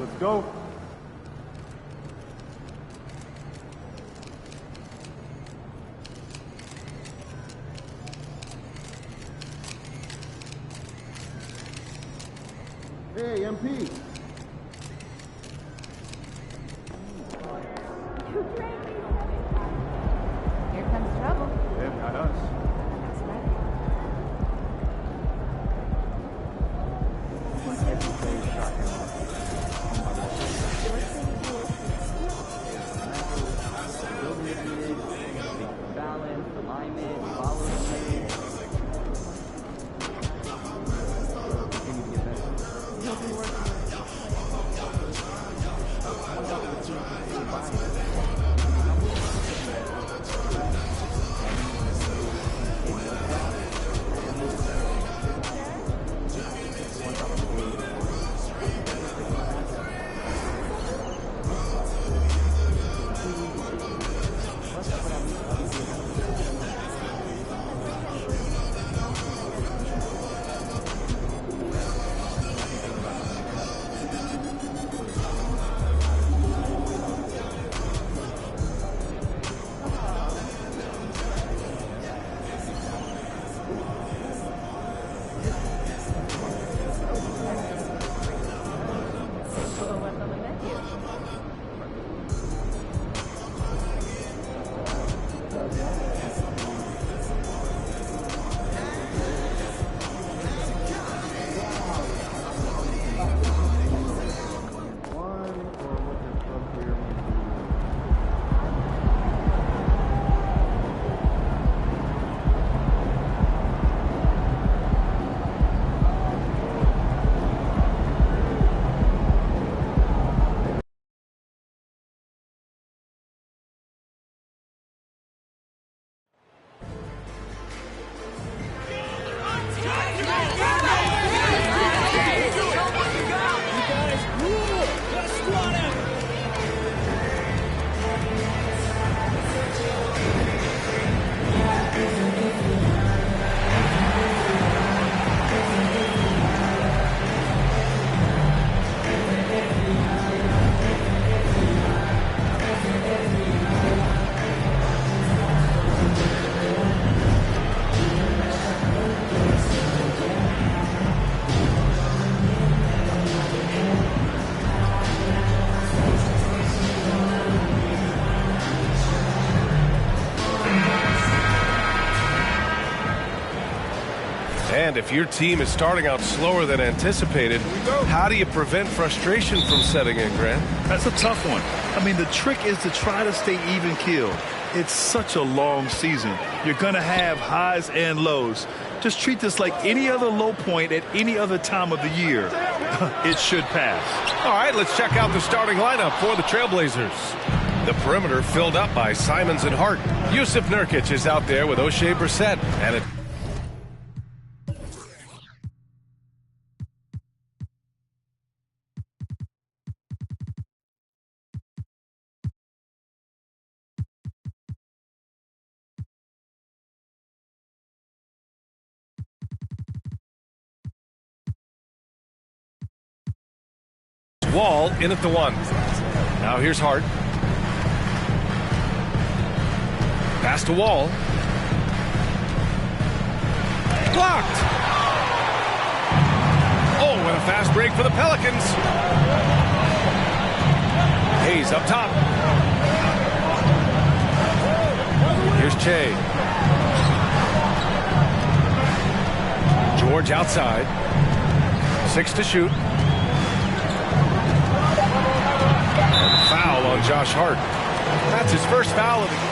Let's go. Hey, MP. Here comes trouble. Yeah, not us. That's right. Balance, alignment, follow the lane. Can you get better? And if your team is starting out slower than anticipated, how do you prevent frustration from setting in, Grant? That's a tough one. I mean, the trick is to try to stay even keeled. It's such a long season. You're going to have highs and lows. Just treat this like any other low point at any other time of the year. It should pass. All right, let's check out the starting lineup for the Trailblazers. The perimeter filled up by Simons and Hart. Yusuf Nurkic is out there with O'Shea Brissett. And it Wall in at the 1. Now here's Hart. Pass to Wall. Blocked. Oh, and a fast break for the Pelicans. Hayes up top. Here's Che. George outside. 6 to shoot. Foul on Josh Hart. That's his first foul of the game.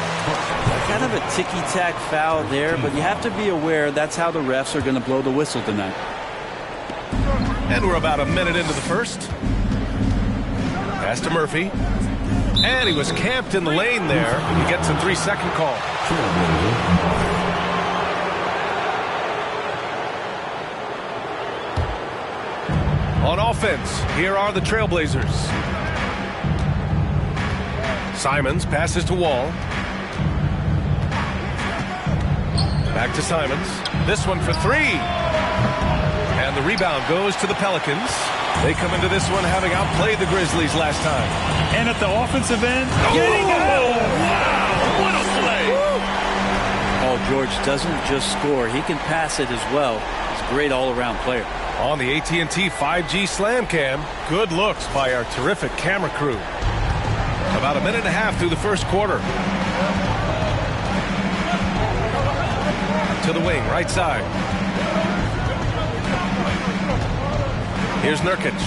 Kind of a ticky-tack foul there, but you have to be aware that's how the refs are going to blow the whistle tonight. And we're about a minute into the first. Pass to Murphy. And he was camped in the lane there. He gets a 3-second call. On offense, here are the Trailblazers. Simons passes to Wall. Back to Simons. This one for 3. And the rebound goes to the Pelicans. They come into this one having outplayed the Grizzlies last time. And at the offensive end, getting out. Wow, what a play. Paul George doesn't just score. He can pass it as well. He's a great all-around player. On the AT&T 5G Slam Cam, good looks by our terrific camera crew. About a minute and a half through the first quarter. To the wing, right side. Here's Nurkic.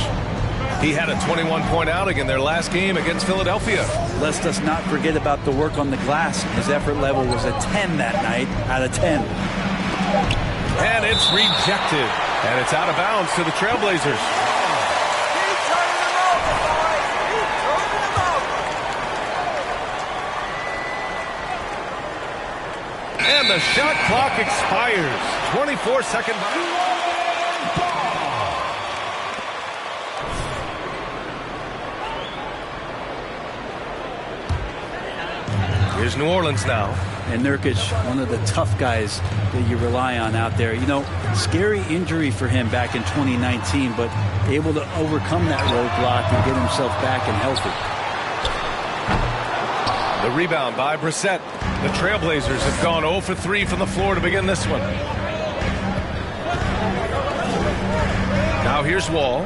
He had a 21-point outing in their last game against Philadelphia. Let us not forget about the work on the glass. His effort level was a 10 that night out of 10. And it's rejected. And it's out of bounds to the Trailblazers. And the shot clock expires. 24-second. Here's New Orleans now. And Nurkic, one of the tough guys that you rely on out there. You know, scary injury for him back in 2019, but able to overcome that roadblock and get himself back and healthy. The rebound by Brissett. The Trailblazers have gone 0 for 3 from the floor to begin this one. Now here's Wall.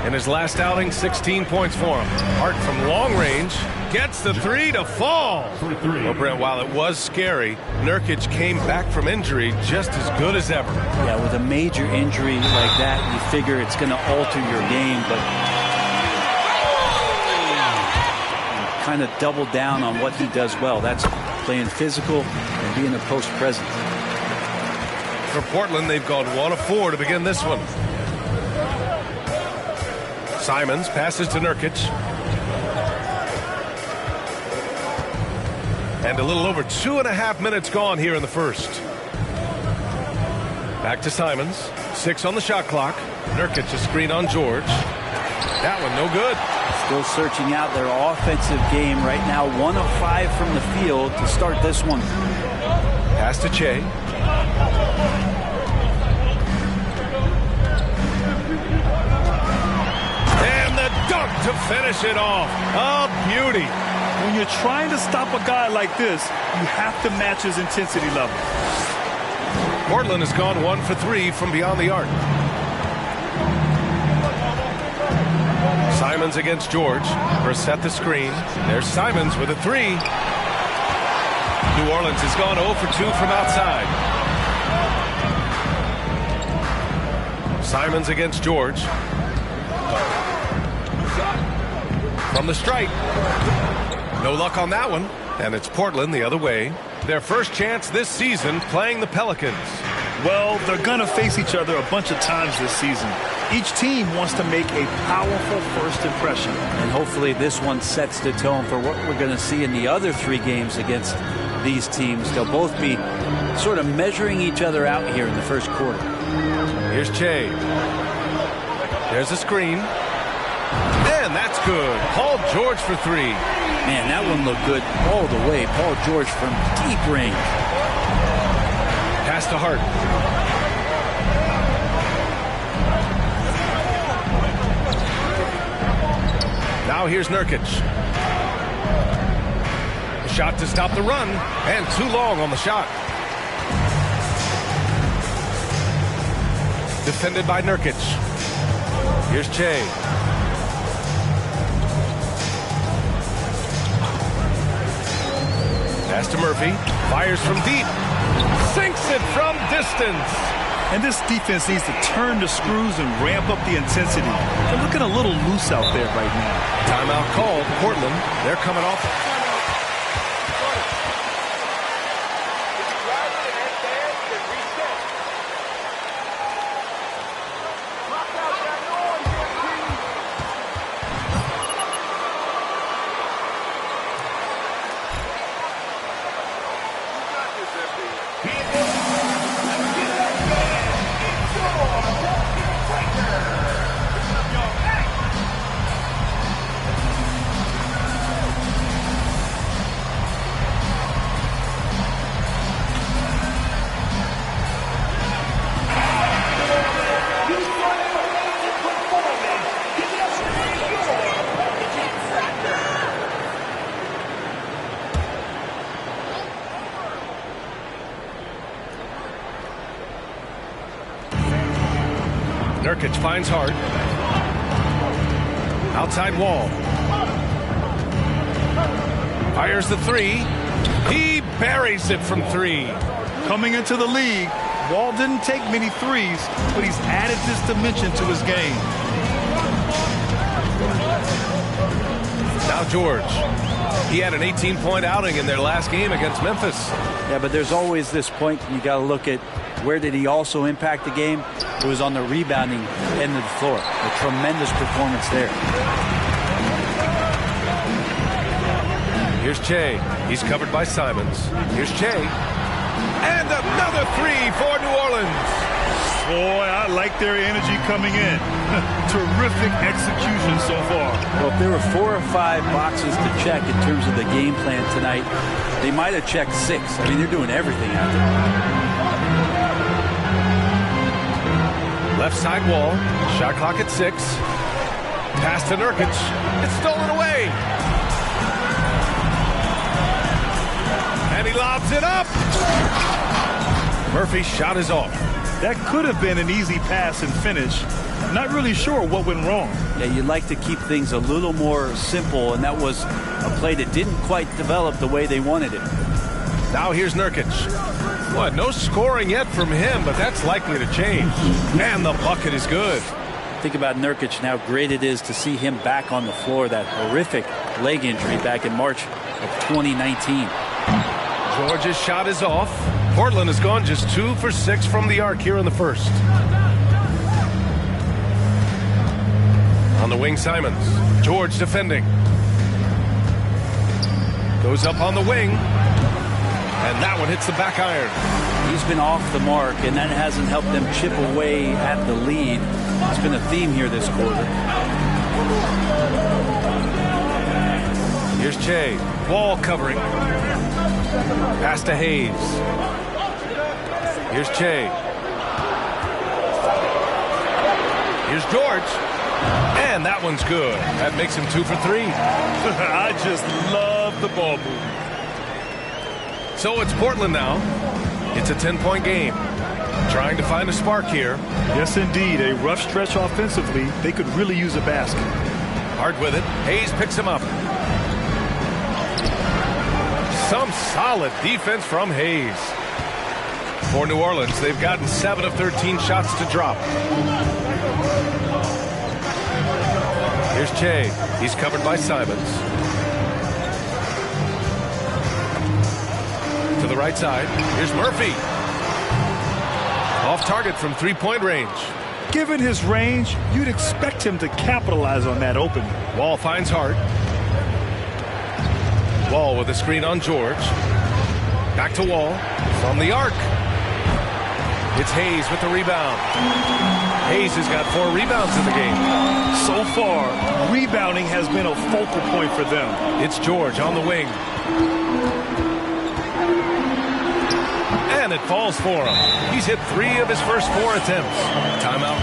In his last outing, 16 points for him. Hart from long range gets the 3 to fall. Well, Brent, while it was scary, Nurkic came back from injury just as good as ever. Yeah, with a major injury like that, you figure it's going to alter your game, but kind of double down on what he does well. That's playing physical and being a post presence. For Portland, they've gone 1 of 4 to begin this one. Simons passes to Nurkic. And a little over 2.5 minutes gone here in the first. Back to Simons. 6 on the shot clock. Nurkic a screen on George. That one no good. Still searching out their offensive game right now. 1 of 5 from the field to start this one. Pass to Che. And the dunk to finish it off. A beauty. When you're trying to stop a guy like this, you have to match his intensity level. Portland has gone 1 for 3 from beyond the arc. Simons against George. Brissett the screen. There's Simons with a 3. New Orleans has gone 0 for 2 from outside. Simons against George. From the stripe. No luck on that one. And it's Portland the other way. Their first chance this season playing the Pelicans. Well, they're going to face each other a bunch of times this season. Each team wants to make a powerful first impression. And hopefully this one sets the tone for what we're going to see in the other 3 games against these teams. They'll both be sort of measuring each other out here in the first quarter. Here's Che. There's a screen. And that's good. Paul George for 3. Man, that one looked good all the way. Paul George from deep range. Pass to Hart. Now here's Nurkic. A shot to stop the run, and too long on the shot. Defended by Nurkic. Here's Che. Pass to Murphy. Fires from deep. Sinks it from distance. And this defense needs to turn the screws and ramp up the intensity. They're looking a little loose out there right now. Timeout called. Portland, they're coming off. Nurkic finds Hart. Outside Wall. Fires the 3. He buries it from 3. Coming into the league, Wall didn't take many threes, but he's added this dimension to his game. Now George. He had an 18-point outing in their last game against Memphis. Yeah, but there's always this point you got to look at where did he also impact the game. It was on the rebounding end of the floor. A tremendous performance there. Here's Che. He's covered by Simons. Here's Che. And another 3 for New Orleans. Boy, I like their energy coming in. Terrific execution so far. Well, if there were 4 or 5 boxes to check in terms of the game plan tonight, they might have checked 6. I mean, they're doing everything out there. Left side Wall. Shot clock at 6. Pass to Nurkic. It's stolen away. And he lobs it up. Murphy's shot is off. That could have been an easy pass and finish. Not really sure what went wrong. Yeah, you'd like to keep things a little more simple, and that was a play that didn't quite develop the way they wanted it. Now here's Nurkic. What? No scoring yet from him, but that's likely to change. And the bucket is good. Think about Nurkic and how great it is to see him back on the floor. That horrific leg injury back in March of 2019. George's shot is off. Portland has gone just 2 for 6 from the arc here in the first. On the wing, Simons. George defending. Goes up on the wing. And that one hits the back iron. He's been off the mark, and that hasn't helped them chip away at the lead. It's been a theme here this quarter. Here's Che. Wall covering. Pass to Hayes. Here's Che. Here's George. And that one's good. That makes him 2 for 3. I just love the ball movement. So it's Portland now. It's a 10-point game. Trying to find a spark here. Yes, indeed. A rough stretch offensively. They could really use a basket. Hard with it. Hayes picks him up. Some solid defense from Hayes. For New Orleans, they've gotten 7 of 13 shots to drop. Here's Che. He's covered by Simons. To the right side. Here's Murphy. Off target from three-point range. Given his range, you'd expect him to capitalize on that opening. Wall finds Hart. Wall with a screen on George. Back to Wall. From the arc. It's Hayes with the rebound. Hayes has got 4 rebounds in the game. So far, rebounding has been a focal point for them. It's George on the wing. And it falls for him. He's hit 3 of his first 4 attempts. Timeout.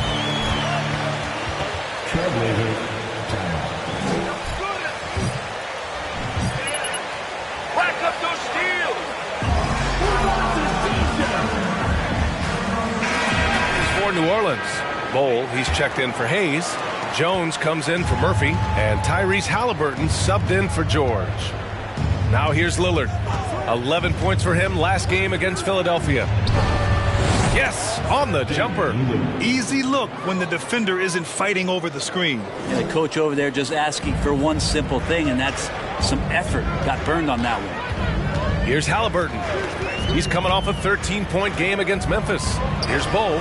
Trailblazer, timeout. Rack up those steals. For New Orleans. Bowl, he's checked in for Hayes. Jones comes in for Murphy. And Tyrese Halliburton subbed in for George. Now here's Lillard. 11 points for him last game against Philadelphia. Yes, on the jumper. Easy look when the defender isn't fighting over the screen. And the coach over there just asking for one simple thing, and that's some effort. Got burned on that one. Here's Halliburton. He's coming off a 13-point game against Memphis. Here's Bowl.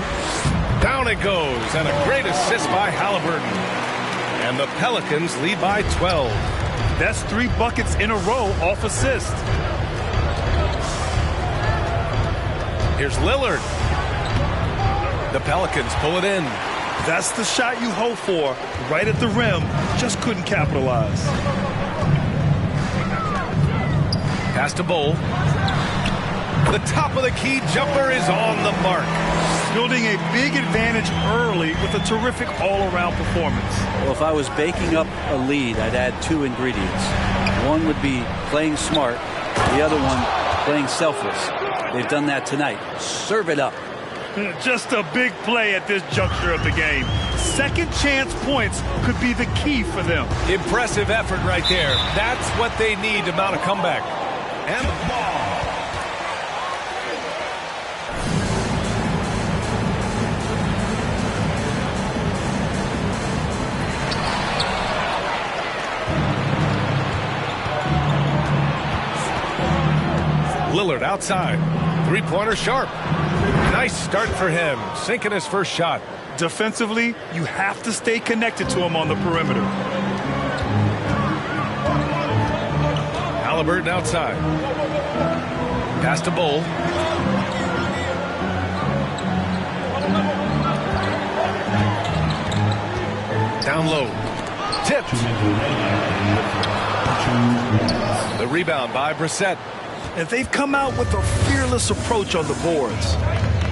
Down it goes, and a great assist by Halliburton. And the Pelicans lead by 12. That's 3 buckets in a row off assist. Here's Lillard. The Pelicans pull it in. That's the shot you hope for. Right at the rim. Just couldn't capitalize. Pass to Bowl. The top of the key jumper is on the mark. Building a big advantage early with a terrific all-around performance. Well, if I was baking up a lead, I'd add 2 ingredients. One would be playing smart. The other one, playing selfless. They've done that tonight. Serve it up. Just a big play at this juncture of the game. Second chance points could be the key for them. Impressive effort right there. That's what they need to mount a comeback. And the ball. Lillard outside. Three-pointer sharp. Nice start for him. Sinking his first shot. Defensively, you have to stay connected to him on the perimeter. Halliburton outside. Pass to Bowl. Down low. Tipped. The rebound by Brissett. And they've come out with a fearless approach on the boards.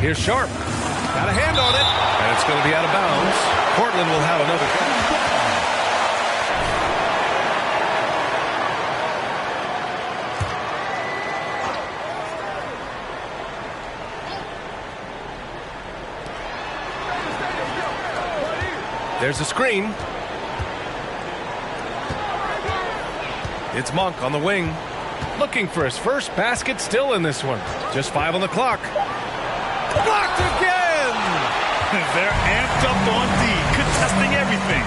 Here's Sharp. Got a hand on it. And it's going to be out of bounds. Portland will have another. There's a screen. It's Monk on the wing. Looking for his first basket still in this one. Just 5 on the clock. Blocked again! They're amped up on D, contesting everything.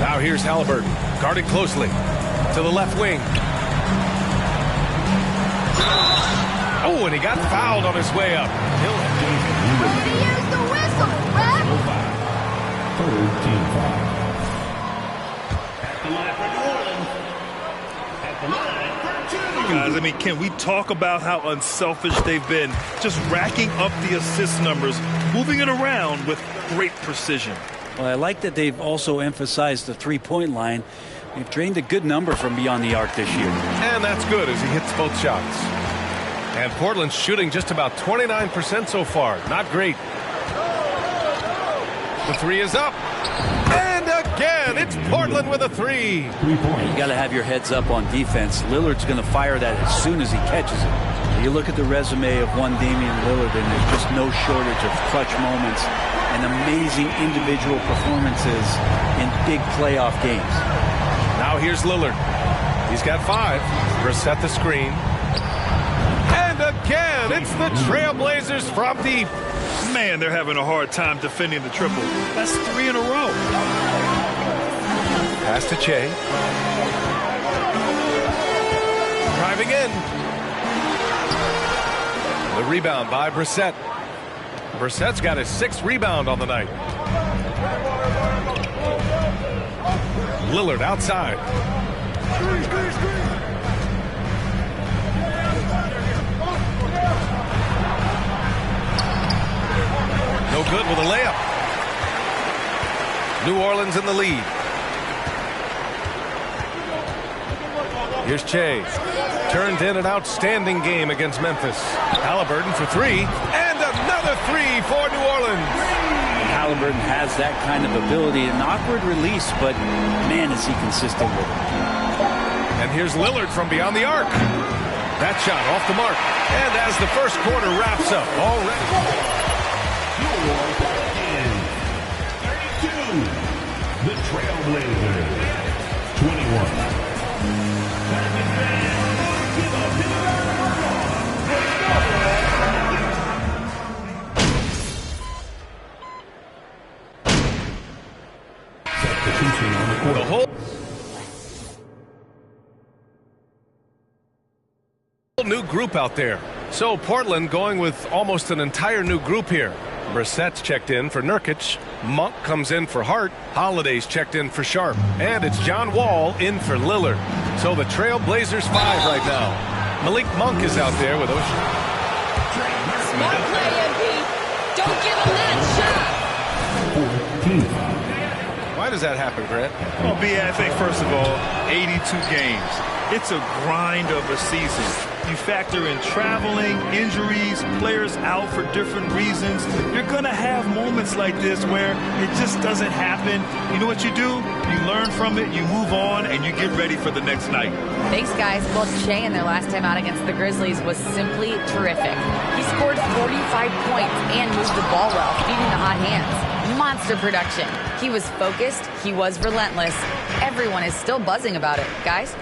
Now here's Halliburton, guarded closely. To the left wing. Oh, and he got fouled on his way up. Here's the whistle, ref! Guys, I mean, can we talk about how unselfish they've been? Just racking up the assist numbers, moving it around with great precision. Well, I like that they've also emphasized the three-point line. They've drained a good number from beyond the arc this year. And that's good as he hits both shots. And Portland's shooting just about 29% so far. Not great. The 3 is up. And again, it's Portland with a 3. You got to have your heads up on defense. Lillard's going to fire that as soon as he catches it. You look at the resume of one Damian Lillard, and there's just no shortage of clutch moments and amazing individual performances in big playoff games. Now here's Lillard. He's got 5. Brissett the screen. again. It's the Trailblazers from deep. Man, they're having a hard time defending the triple. That's 3 in a row. Pass to Che. Driving in. The rebound by Brissett. Brissett's got his 6th rebound on the night. Lillard outside. No good with a layup. New Orleans in the lead. Here's Che. Turned in an outstanding game against Memphis. Halliburton for 3. And another 3 for New Orleans. Halliburton has that kind of ability. An awkward release, but man, is he consistent with it. And here's Lillard from beyond the arc. That shot off the mark. And as the first quarter wraps up already. 32. The Trailblazers. 21. The whole new group out there. So Portland going with almost an entire new group here. Brissett's checked in for Nurkic. Monk comes in for Hart. Holiday's checked in for Sharp. And it's John Wall in for Lillard. So the Trailblazers 5 right now. Malik Monk is out there with Ocean. Smart play, MP. Don't give him that shot. Why does that happen, Grant? Well, B.A., I think, first of all, 82 games. It's a grind of a season. You factor in traveling, injuries, players out for different reasons. You're going to have moments like this where it just doesn't happen. You know what you do? You learn from it, you move on, and you get ready for the next night. Thanks, guys. Well, Che in their last time out against the Grizzlies was simply terrific. He scored 45 points and moved the ball well, feeding the hot hands. Monster production. He was focused. He was relentless. Everyone is still buzzing about it. Guys?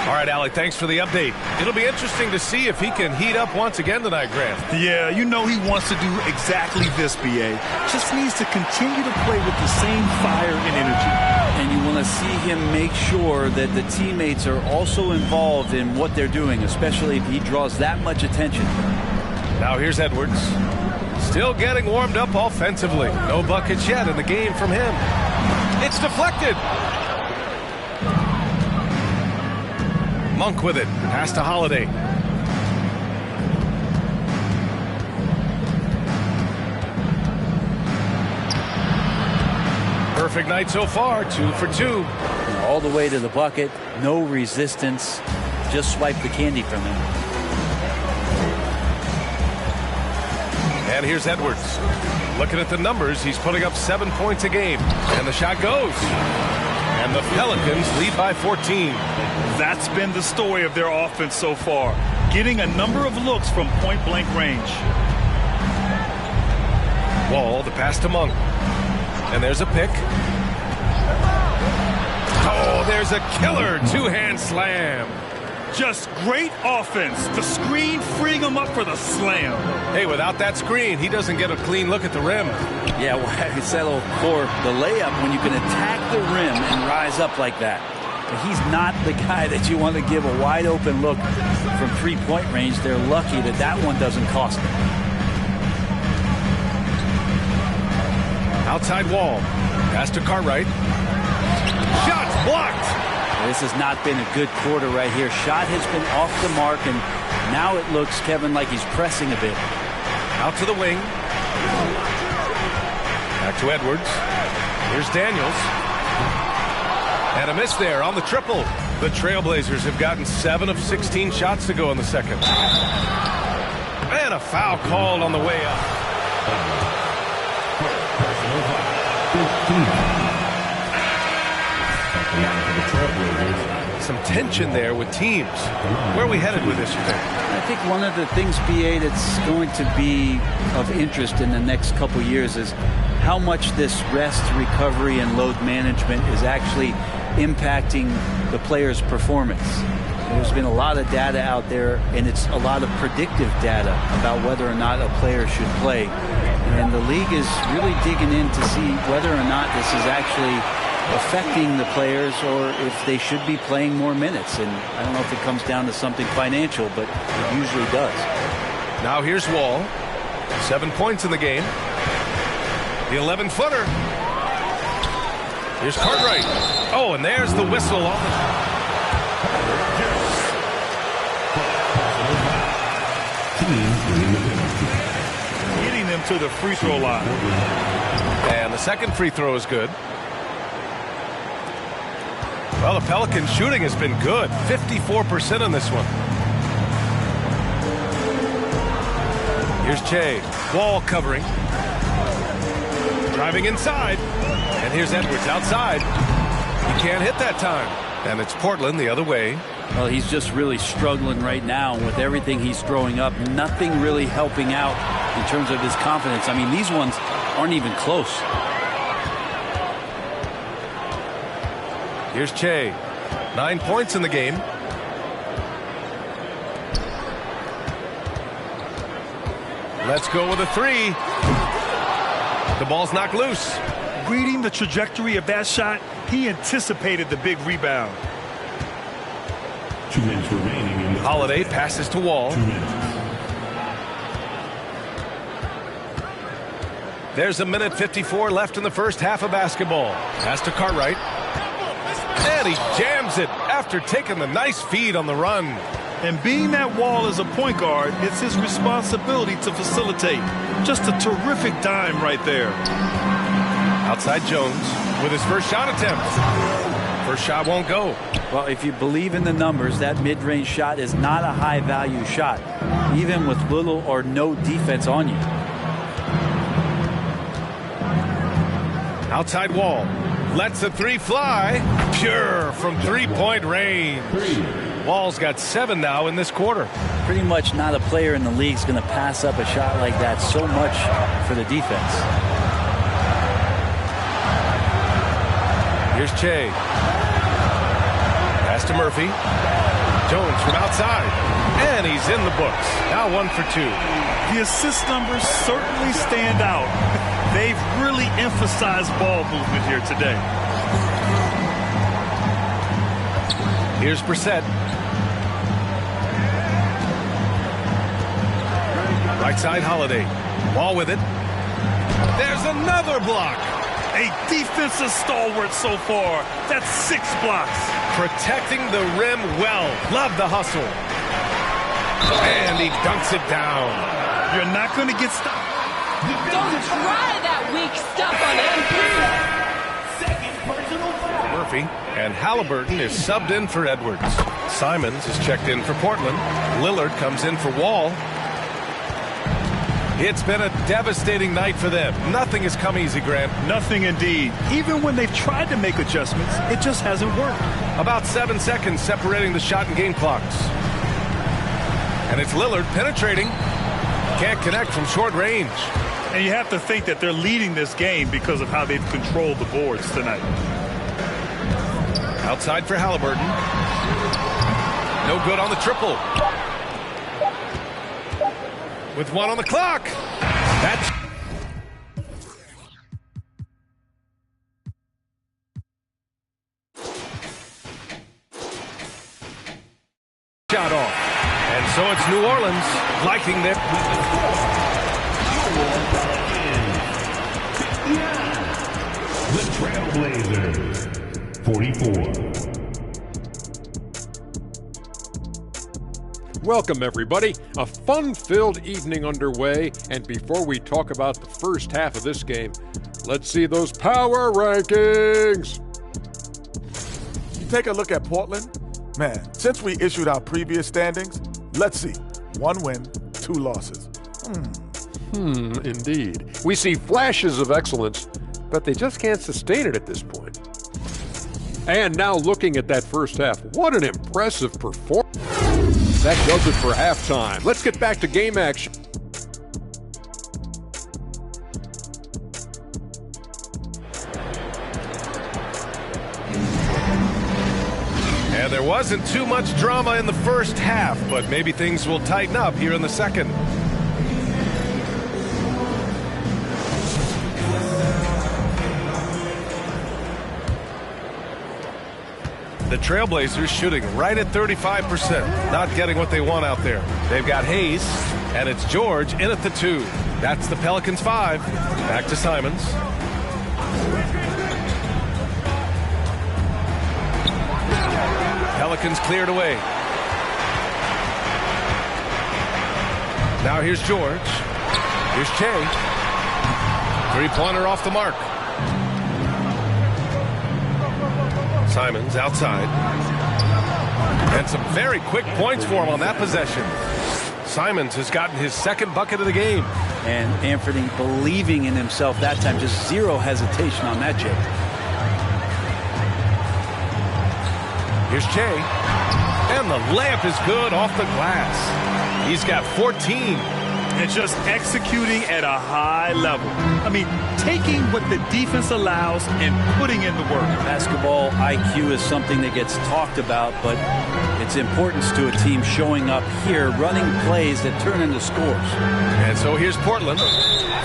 All right, Alec, thanks for the update. It'll be interesting to see if he can heat up once again tonight, Grant. Yeah, you know he wants to do exactly this, B.A. Just needs to continue to play with the same fire and energy. And you want to see him make sure that the teammates are also involved in what they're doing, especially if he draws that much attention. Now here's Edwards. Still getting warmed up offensively. No buckets yet in the game from him. It's deflected. Monk with it. Pass to Holiday. Perfect night so far. 2 for 2. All the way to the bucket. No resistance. Just swipe the candy from him. And here's Edwards. Looking at the numbers, he's putting up 7 points a game. And the shot goes. And the Pelicans lead by 14. That's been the story of their offense so far. Getting a number of looks from point-blank range. Wall, the pass to Monk. And there's a pick. Oh, there's a killer two-hand slam. Just great offense. The screen freeing him up for the slam. Hey, without that screen, he doesn't get a clean look at the rim. Yeah, why settle for the layup when you can attack the rim and rise up like that? But he's not the guy that you want to give a wide open look from three-point range. They're lucky that that one doesn't cost them. Outside Wall. Pass to Cartwright. Shots blocked. This has not been a good quarter right here. Shot has been off the mark, and now it looks, Kevin, like he's pressing a bit. Out to the wing. Back to Edwards. Here's Daniels. And a miss there on the triple. The Trailblazers have gotten 7 of 16 shots to go in the second. And a foul called on the way up. Some tension there with teams. Where are we headed with this, you think? I think one of the things, BA, that's going to be of interest in the next couple years is how much this rest, recovery, and load management is actually impacting the player's performance. There's been a lot of data out there, and it's a lot of predictive data about whether or not a player should play. And the league is really digging in to see whether or not this is actually affecting the players or if they should be playing more minutes. And I don't know if it comes down to something financial, but it usually does. Now here's Wall. 7 points in the game. The 11-footer. Here's Cartwright. Oh, and there's the whistle on Getting them to the free throw line. And the second free throw is good. Well, the Pelicans shooting has been good. 54% on this one. Here's Che. Wall covering. Driving inside. And here's Edwards outside. He can't hit that time. And it's Portland the other way. Well, he's just really struggling right now with everything he's throwing up. Nothing really helping out in terms of his confidence. I mean, these ones aren't even close. Here's Che. 9 points in the game. Let's go with a three. The ball's knocked loose. Reading the trajectory of that shot, he anticipated the big rebound. 2 minutes remaining in the Holiday passes to Wall. 2 minutes. There's a minute 54 left in the first half of basketball. Pass to Cartwright. And he jams it after taking the nice feed on the run. And being that Wall is a point guard, it's his responsibility to facilitate. Just a terrific dime right there. Outside Jones with his first shot attempt. First shot won't go. Well, if you believe in the numbers, that mid-range shot is not a high-value shot, even with little or no defense on you. Outside Wall. Lets the three fly. Pure from three-point range. Wall's got 7 now in this quarter. Pretty much not a player in the league is going to pass up a shot like that so much for the defense. Here's Che. Pass to Murphy. Jones from outside. And he's in the books. Now 1 for 2. The assist numbers certainly stand out. They've really emphasized ball movement here today. Here's Brissett. Right side Holiday. Wall with it. There's another block. A defensive stalwart so far. That's 6 blocks. Protecting the rim well. Love the hustle. And he dunks it down. You're not going to get stopped. Don't try that weak stuff on MP. Murphy and Halliburton is subbed in for Edwards. Simons is checked in for Portland. Lillard comes in for Wall. It's been a devastating night for them. Nothing has come easy, Grant. Nothing indeed. Even when they've tried to make adjustments, it just hasn't worked. About 7 seconds separating the shot and game clocks. And it's Lillard penetrating. Can't connect from short range. And you have to think that they're leading this game because of how they've controlled the boards tonight. Outside for Halliburton. No good on the triple. With 1 on the clock. That's shot off. And so it's New Orleans liking their The Trailblazers, 44. Welcome, everybody. A fun-filled evening underway, and before we talk about the first half of this game, let's see those power rankings. You take a look at Portland, man, since we issued our previous standings, let's see. 1 win, 2 losses. Indeed. We see flashes of excellence, but they just can't sustain it at this point. And now looking at that first half, what an impressive performance. That does it for halftime. Let's get back to game action. And there wasn't too much drama in the first half, but maybe things will tighten up here in the second. The Trailblazers shooting right at 35%, not getting what they want out there. They've got Hayes, and it's George in at the 2. That's the Pelicans 5. Back to Simons. Pelicans cleared away. Now here's George. Here's Che. Three-pointer off the mark. Simons outside. And some very quick points for him on that possession. Simons has gotten his second bucket of the game. And Anthony believing in himself that time. Just zero hesitation on that, Jay. Here's Che. And the layup is good off the glass. He's got 14. And just executing at a high level. I mean, taking what the defense allows and putting in the work. Basketball IQ is something that gets talked about, but its importance to a team showing up here, running plays that turn into scores. And so here's Portland,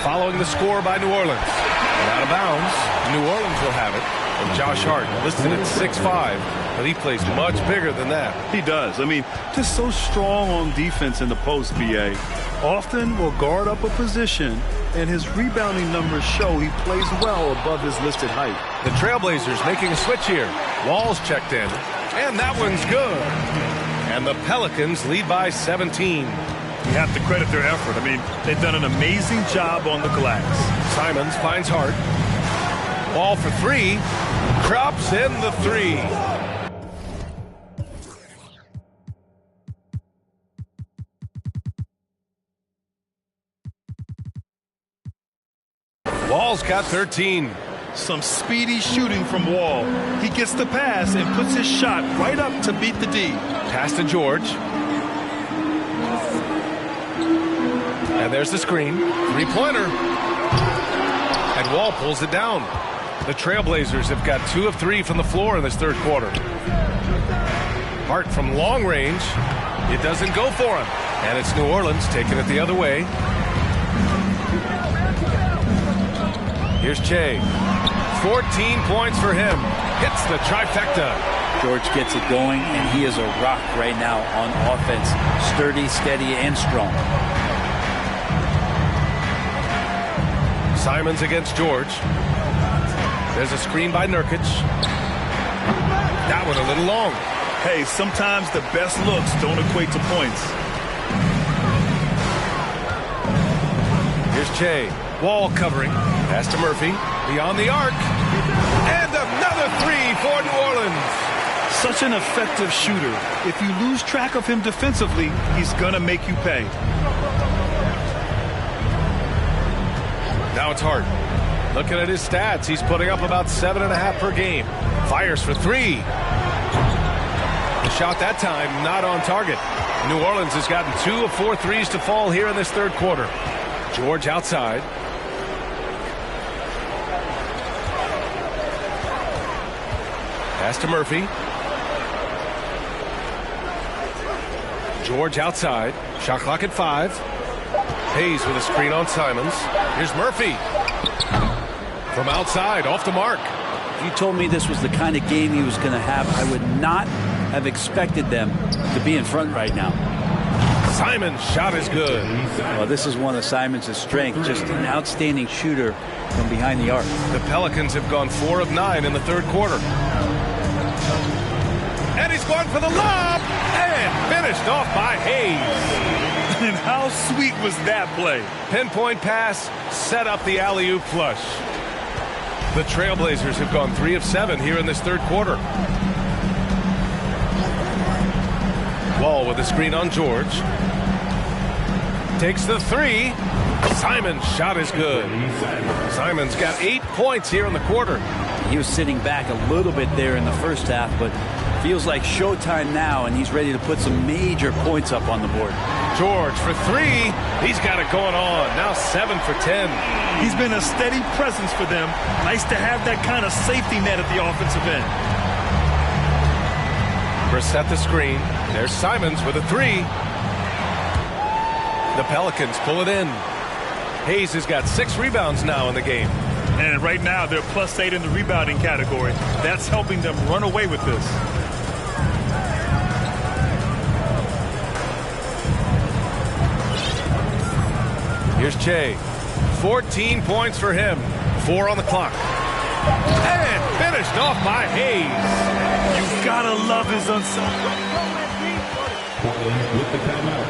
following the score by New Orleans. And out of bounds, New Orleans will have it. And Josh Hart listed at 6'5", but he plays much bigger than that. He does. I mean, just so strong on defense in the post, BA. Often will guard up a position, and his rebounding numbers show he plays well above his listed height. The Trailblazers making a switch here. Wall's checked in, and that one's good. And the Pelicans lead by 17. You have to credit their effort. I mean, they've done an amazing job on the glass. Simons finds Hart. Ball for 3. Drops in the 3. Wall's got 13. Some speedy shooting from Wall. He gets the pass and puts his shot right up to beat the D. Pass to George. And there's the screen. Three-pointer. And Wall pulls it down. The Trailblazers have got 2 of 3 from the floor in this third quarter. Hart from long range. It doesn't go for him. And it's New Orleans taking it the other way. Here's Che. 14 points for him. Hits the trifecta. George gets it going, and he is a rock right now on offense. Sturdy, steady, and strong. Simons against George. There's a screen by Nurkic. That one a little long. Hey, sometimes the best looks don't equate to points. Here's Che. Wall covering. Pass to Murphy. Beyond the arc. And another 3 for New Orleans. Such an effective shooter. If you lose track of him defensively, he's going to make you pay. Now it's Hart. Looking at his stats, he's putting up about 7.5 per game. Fires for 3. The shot that time not on target. New Orleans has gotten 2 of 4 threes to fall here in this third quarter. George outside. Pass to Murphy. George outside. Shot clock at 5. Hayes with a screen on Simons. Here's Murphy. From outside, off the mark. If you told me this was the kind of game he was going to have, I would not have expected them to be in front right now. Simons' shot is good. Well, this is one of Simons' strengths, just an outstanding shooter from behind the arc. The Pelicans have gone 4 of 9 in the third quarter. And he's going for the lob, and finished off by Hayes. And how sweet was that play? Pinpoint pass, set up the alley-oop flush. The Trailblazers have gone 3 of 7 here in this third quarter. Wall with a screen on George. Takes the 3. Simons' shot is good. Simons got 8 points here in the quarter. He was sitting back a little bit there in the first half, but feels like showtime now, and he's ready to put some major points up on the board. George for 3. He's got it going on. Now 7 for 10. He's been a steady presence for them. Nice to have that kind of safety net at the offensive end. set the screen. There's Simons with a three. The Pelicans pull it in. Hayes has got 6 rebounds now in the game. And right now they're +8 in the rebounding category. That's helping them run away with this. Here's Che. 14 points for him. 4 on the clock. And finished off by Hayes. You've got to love his unselfish. Portland with the timeout.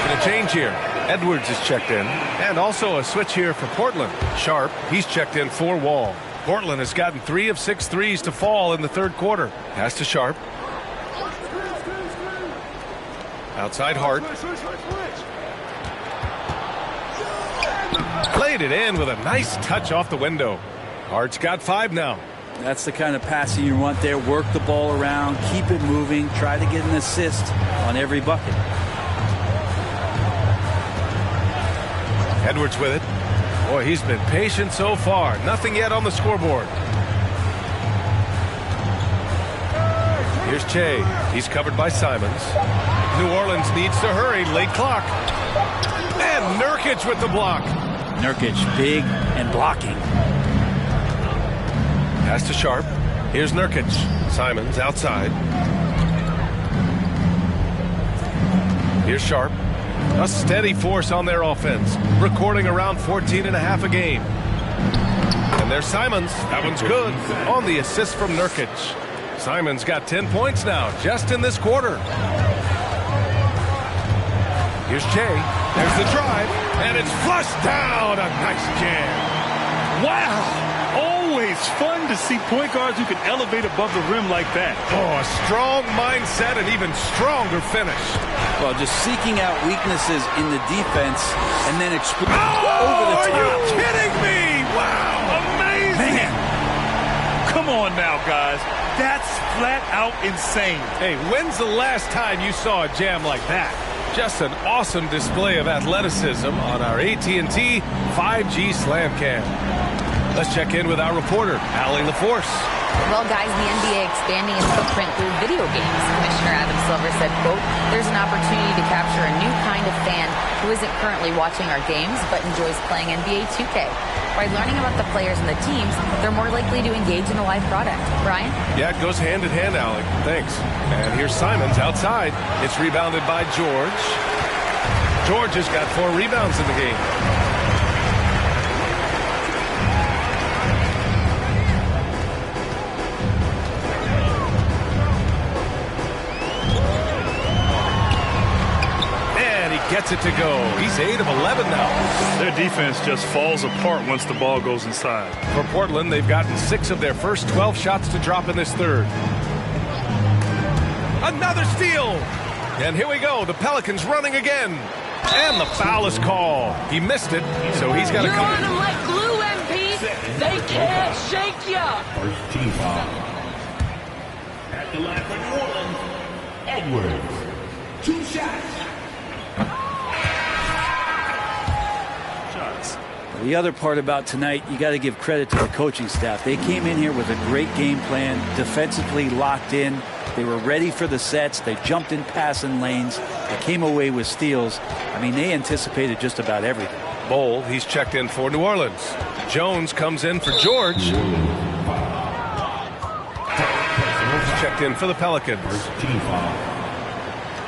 Making a change here. Edwards is checked in. And also a switch here for Portland. Sharp, he's checked in for Wall. Portland has gotten 3 of 6 threes to fall in the third quarter. Pass to Sharp. Outside Hart. Played it in with a nice touch off the window. Hart's got 5 now. That's the kind of passing you want there. Work the ball around, keep it moving, try to get an assist on every bucket. Edwards with it. Boy, he's been patient so far. Nothing yet on the scoreboard. Here's Che. He's covered by Simons. New Orleans needs to hurry. Late clock. And Nurkic with the block. Nurkic, big and blocking. Pass to Sharp. Here's Nurkic. Simons outside. Here's Sharp. A steady force on their offense, recording around 14.5 a game. And there's Simons. That one's good on the assist from Nurkic. Simons got 10 points now, just in this quarter. Here's Che. There's the drive, and it's flushed down. A nice jam. Wow! Always fun to see point guards who can elevate above the rim like that. Oh, a strong mindset and even stronger finish. Well, just seeking out weaknesses in the defense and then over the Are top. you kidding me? Wow. Amazing. Man. Come on now, guys. That's flat out insane. Hey, when's the last time you saw a jam like that? Just an awesome display of athleticism on our AT&T 5G Slam Cam. Let's check in with our reporter, Allie LaForce. Well, guys, the NBA expanding its footprint through video games. Commissioner Adam Silver said, quote, there's an opportunity to capture a new kind of fan who isn't currently watching our games but enjoys playing NBA 2K. By learning about the players and the teams, they're more likely to engage in the live product. Brian? Yeah, it goes hand in hand, Allie. Thanks. And here's Simons outside. It's rebounded by George. George has got 4 rebounds in the game. Gets it to go. He's 8 of 11 now. Their defense just falls apart once the ball goes inside. For Portland, they've gotten 6 of their first 12 shots to drop in this third. Another steal. And here we go. The Pelicans running again. And the foul is called. He missed it, so he's got to You're come. on them like glue, MP. They can't shake ya. First team foul. At the line for New Orleans, Edwards. 2 shots. The other part about tonight, you got to give credit to the coaching staff. They came in here with a great game plan, defensively locked in. They were ready for the sets. They jumped in passing lanes. They came away with steals. I mean, they anticipated just about everything. Bowl, he's checked in for New Orleans. Jones comes in for George. He's checked in for the Pelicans. First team foul.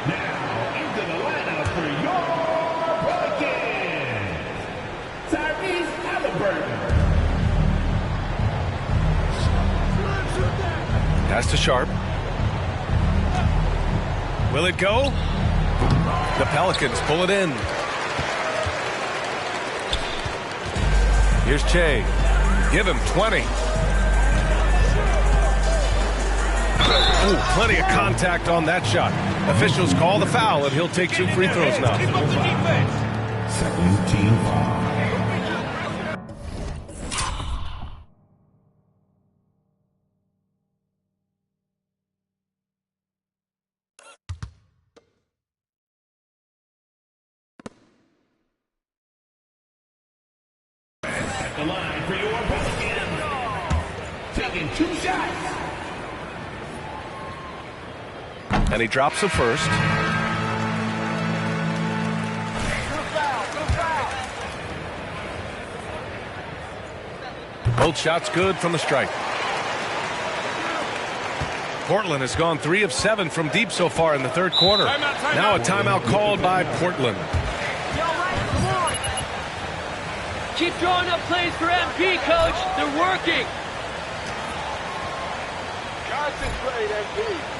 Now into the lineup for your Pelicans. Pass to Sharp. Will it go? The Pelicans pull it in. Here's Che. Give him 20. Ooh, plenty of contact on that shot. Officials call the foul, and he'll take 2 free throws now. Second team foul. the line for your Pelicans. Taking 2 shots. And he drops the first. Both shots good from the stripe. Portland has gone 3 of 7 from deep so far in the third quarter. Now a timeout called by Portland. Keep drawing up plays for MP, Coach. They're working. Concentrate, MP.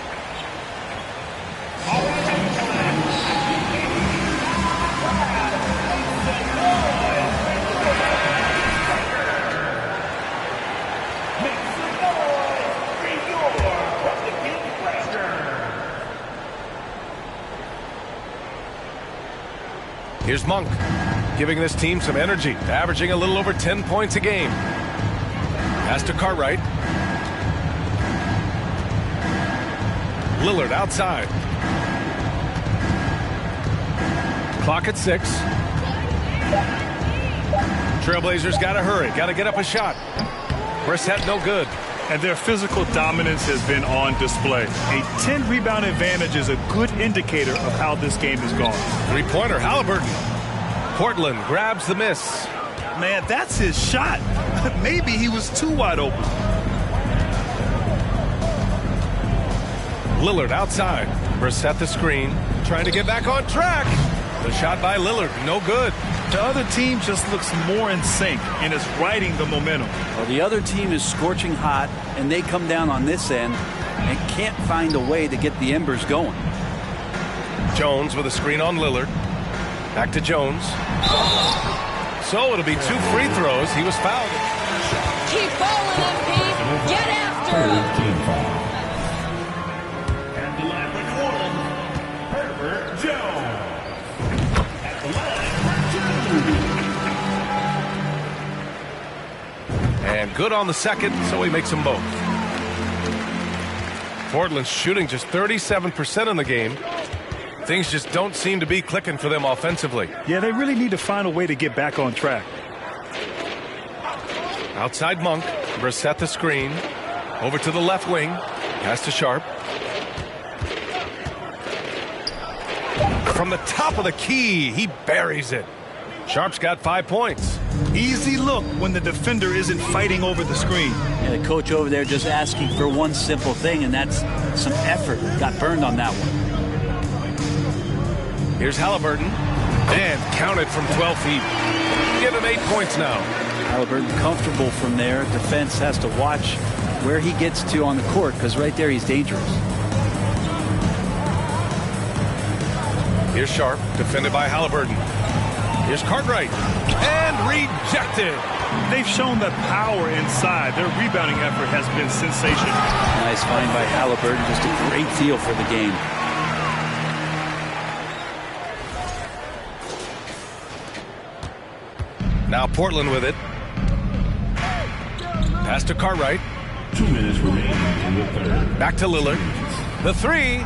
Here's Monk, giving this team some energy, averaging a little over 10 points a game. Pass to Cartwright. Lillard outside. Clock at 6. Trailblazers got to hurry, got to get up a shot. Brissett no good. And their physical dominance has been on display. A 10-rebound advantage is a good indicator of how this game is going. Three-pointer, Halliburton. Portland grabs the miss. Man, that's his shot. Maybe he was too wide open. Lillard outside. Brissett the screen, trying to get back on track. The shot by Lillard, no good. The other team just looks more in sync and is riding the momentum. Well, the other team is scorching hot, and they come down on this end and can't find a way to get the embers going. Jones with a screen on Lillard. Back to Jones. So it'll be 2 free throws. He was fouled. Keep balling, MP. Get after him. At the line for New Orleans, Herbert Jones. At the line for 2. And good on the second, so he makes them both. Portland's shooting just 37% in the game. Things just don't seem to be clicking for them offensively. Yeah, they really need to find a way to get back on track. Outside Monk. Brissett the screen. Over to the left wing. Pass to Sharp. From the top of the key, he buries it. Sharp's got 5 points. Easy look when the defender isn't fighting over the screen. And the coach over there just asking for one simple thing, and that's some effort. Got burned on that one. Here's Halliburton. And counted from 12 feet. Give him 8 points now. Halliburton comfortable from there. Defense has to watch where he gets to on the court, because right there he's dangerous. Here's Sharp, defended by Halliburton. Here's Cartwright. And rejected. They've shown that power inside. Their rebounding effort has been sensational. Nice find by Halliburton. Just a great feel for the game. Now Portland with it. Pass to Cartwright. 2 minutes remaining in the third. Back to Lillard. The three.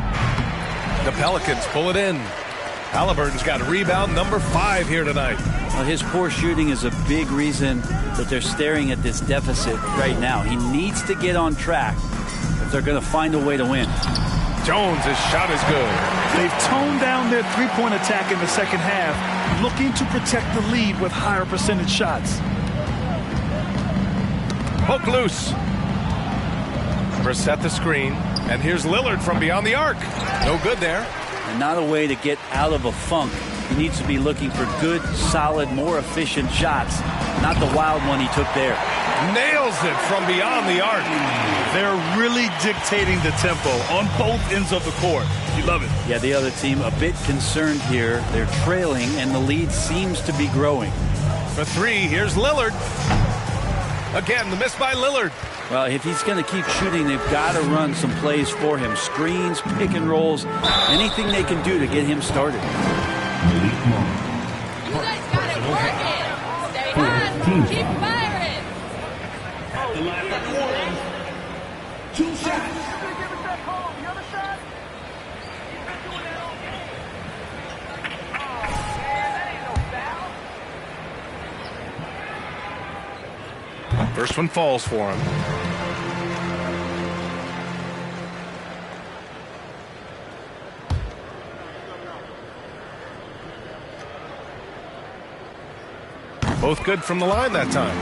The Pelicans pull it in. Halliburton's got rebound number 5 here tonight. Well, his poor shooting is a big reason that they're staring at this deficit right now. He needs to get on track if they're going to find a way to win. Jones' shot is good. They've toned down their three-point attack in the second half, looking to protect the lead with higher percentage shots. Poke loose. Brissett the screen. And here's Lillard from beyond the arc. No good there. And not a way to get out of a funk. He needs to be looking for good, solid, more efficient shots, not the wild one he took there. Nails it from beyond the arc. They're really dictating the tempo on both ends of the court. You love it. Yeah, the other team a bit concerned here. They're trailing, and the lead seems to be growing. For 3, here's Lillard. Again, the miss by Lillard. Well, if he's going to keep shooting, they've got to run some plays for him. Screens, pick and rolls, anything they can do to get him started. You guys got it working. Stay hot. Keep firing. At the line for New Orleans, 2 shots. First one falls for him. Both good from the line that time.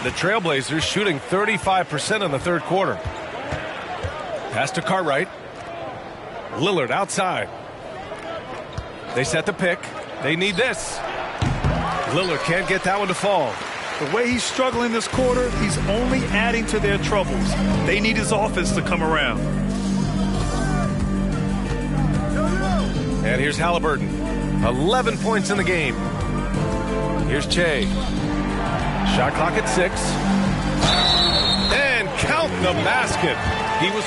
The Trailblazers shooting 35% in the third quarter. Pass to Cartwright. Lillard outside. They set the pick. They need this. Lillard can't get that one to fall. The way he's struggling this quarter, he's only adding to their troubles. They need his offense to come around. And here's Halliburton. 11 points in the game. Here's Che. Shot clock at 6. And count the basket. He was...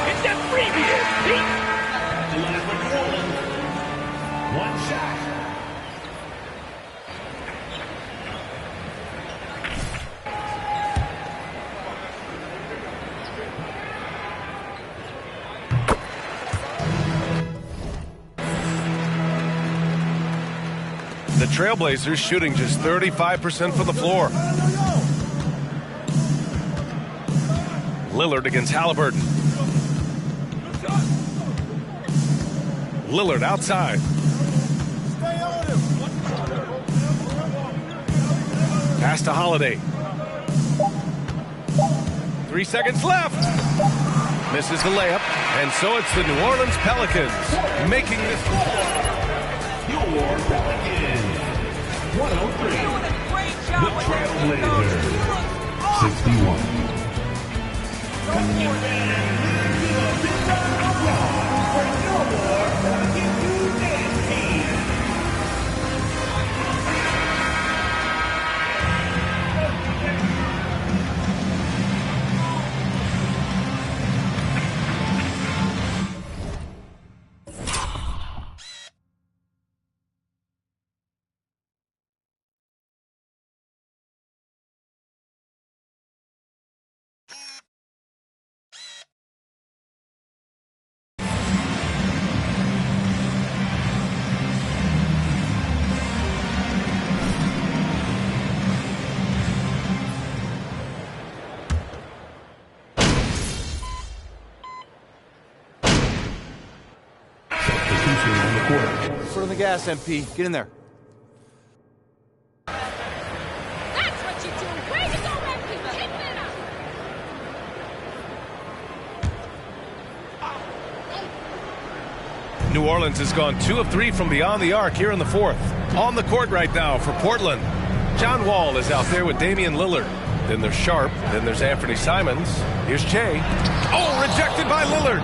It's the previous. One shot. The Trailblazers shooting just 35% from the floor. Lillard against Halliburton. Lillard outside. Pass to Holiday. 3 seconds left. Misses the layup. And so it's the New Orleans Pelicans making this. Your Pelicans. 103. The Trailblazers. 61. Foot on the gas, MP. Get in there. That's what you do. Way to go, MP. Keep it up. New Orleans has gone 2 of 3 from beyond the arc here in the fourth. On the court right now for Portland. John Wall is out there with Damian Lillard. Then there's Sharp. Then there's Anthony Simons. Here's Che. Oh, rejected by Lillard.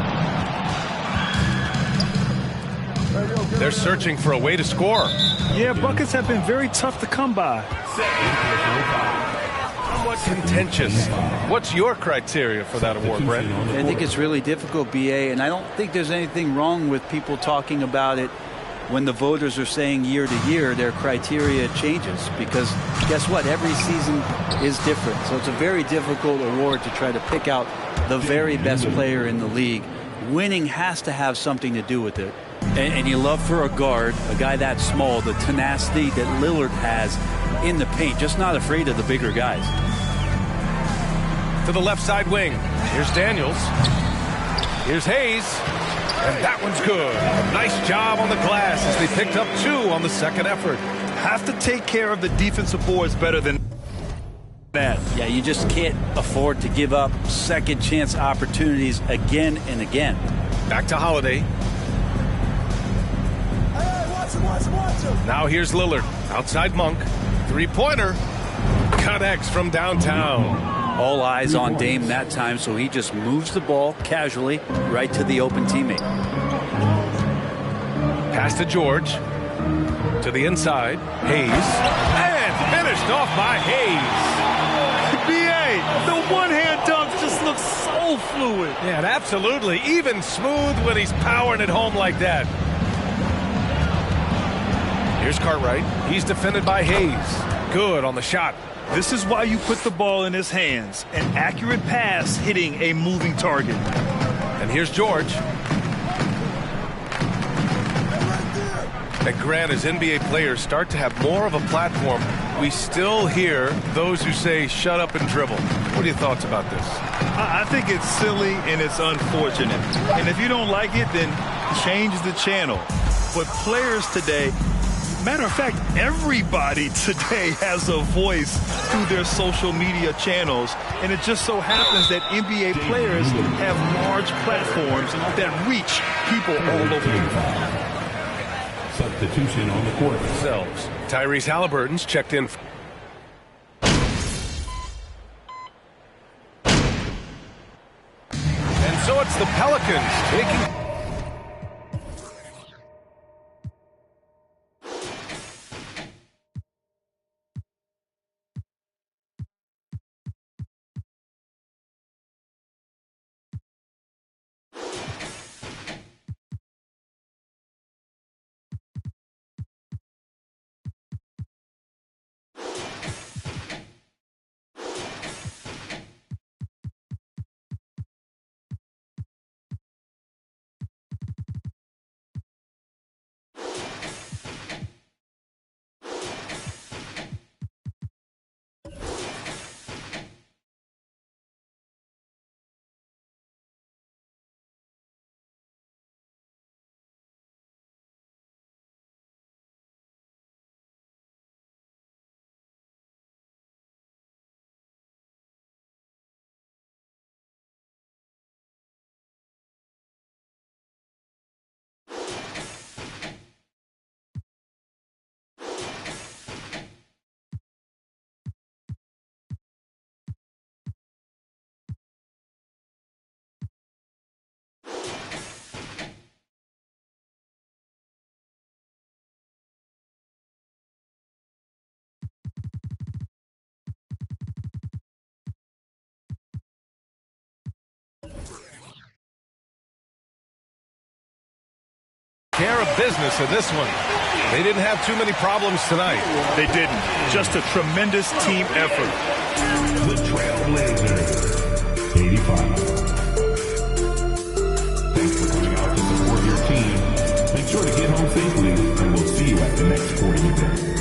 They're searching for a way to score. Yeah, buckets have been very tough to come by. Somewhat contentious. What's your criteria for that award, Brent? I think it's really difficult, BA, and I don't think there's anything wrong with people talking about it when the voters are saying year to year their criteria changes, because guess what? Every season is different. So it's a very difficult award to try to pick out the very best player in the league. Winning has to have something to do with it. And you love for a guard, a guy that small, the tenacity that Lillard has in the paint, just not afraid of the bigger guys. To the left side wing. Here's Daniels. Here's Hayes. And that one's good. Nice job on the glass as they picked up 2 on the second effort. Have to take care of the defensive boards better than that. Yeah, you just can't afford to give up second chance opportunities again and again. Back to Holiday. Now here's Lillard. Outside Monk. 3-pointer. Connects from downtown. All eyes on Dame that time, so he just moves the ball casually right to the open teammate. Pass to George. To the inside. Hayes. And finished off by Hayes. BA, the one-hand dunks just look so fluid. Yeah, and absolutely. Even smooth when he's powering it home like that. Here's Cartwright. He's defended by Hayes. Good on the shot. This is why you put the ball in his hands. An accurate pass hitting a moving target. And here's George. And Grant, as NBA players start to have more of a platform, we still hear those who say, shut up and dribble. What are your thoughts about this? I think it's silly and it's unfortunate. And if you don't like it, then change the channel. But players today, matter of fact, everybody today has a voice through their social media channels. And it just so happens that NBA players have large platforms that reach people all over the world. Substitution on the court. Themselves. Tyrese Halliburton's checked in. And so it's the Pelicans taking... care of business in this one. They didn't have too many problems tonight. They didn't. Just a tremendous team effort. The Trailblazers, 85. Thanks for coming out to support your team. Make sure to get home safely, and we'll see you at the next sporting event.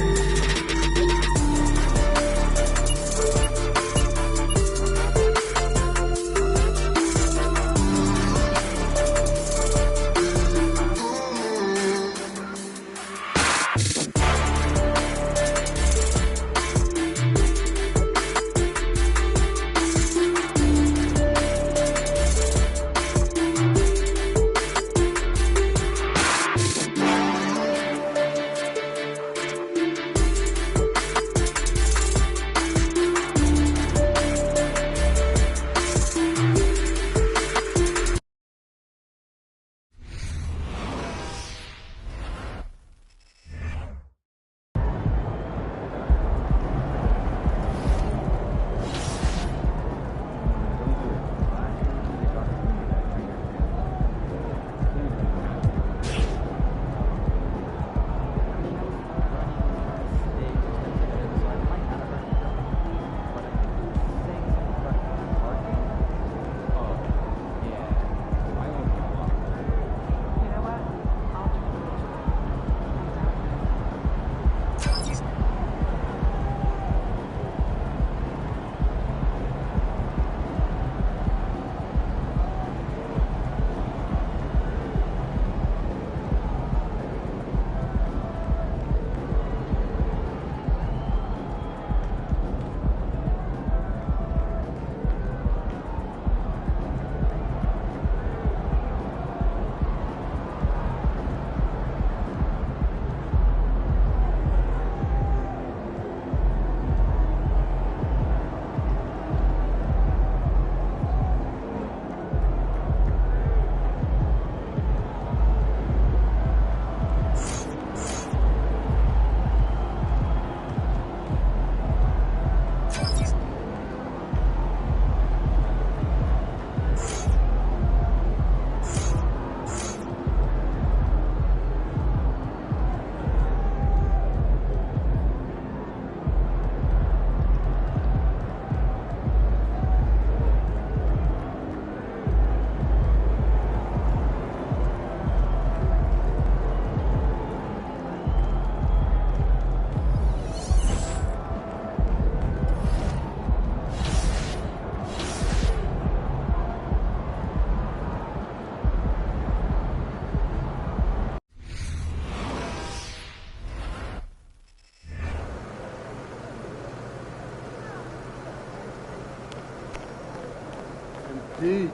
D.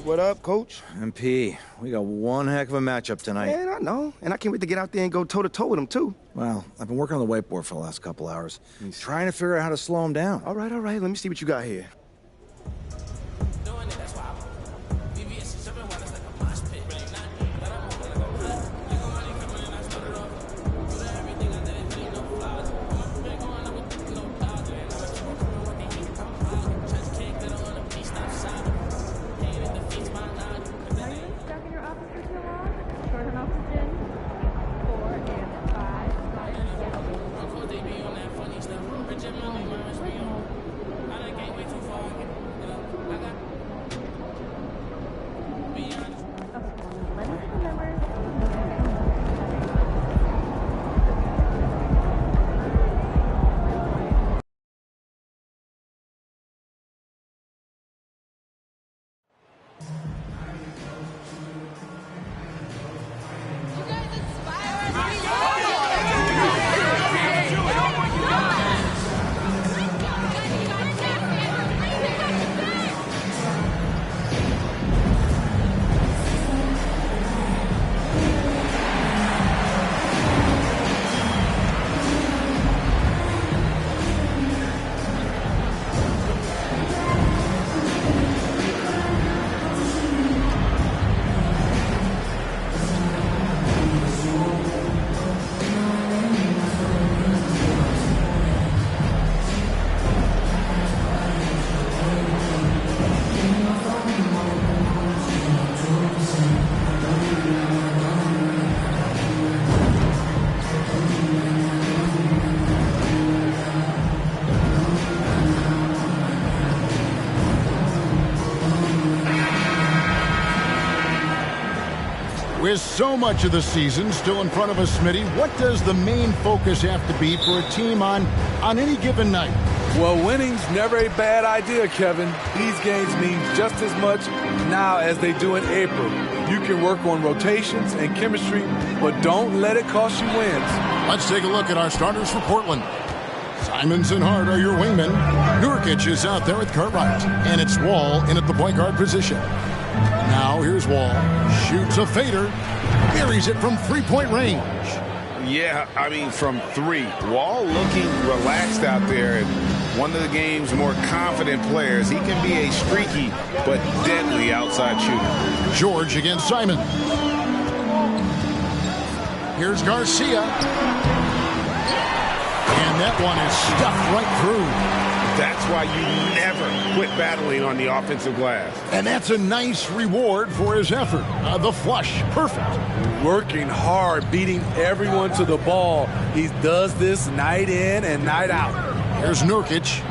What up, Coach? MP, we got one heck of a matchup tonight. Man, I know. And I can't wait to get out there and go toe-to-toe with him, too. Well, I've been working on the whiteboard for the last couple hours. Trying to figure out how to slow him down. All right. Let me see what you got here. With so much of the season still in front of us, Smitty, what does the main focus have to be for a team on any given night? Well, winning's never a bad idea, Kevin. These games mean just as much now as they do in April. You can work on rotations and chemistry, but don't let it cost you wins. Let's take a look at our starters for Portland. Simons and Hart are your wingmen. Nurkic is out there with Cartwright, and it's Wall in at the point guard position. Now here's Wall. Shoots a fader. Buries it from three-point range. Yeah, I mean from three. Wall looking relaxed out there, and one of the game's more confident players. He can be a streaky but deadly outside shooter. George against Simon. Here's Garcia. And that one is stuffed right through. That's why you never quit battling on the offensive glass. And that's a nice reward for his effort. The flush, perfect. Working hard, beating everyone to the ball. He does this night in and night out. Here's Nurkic.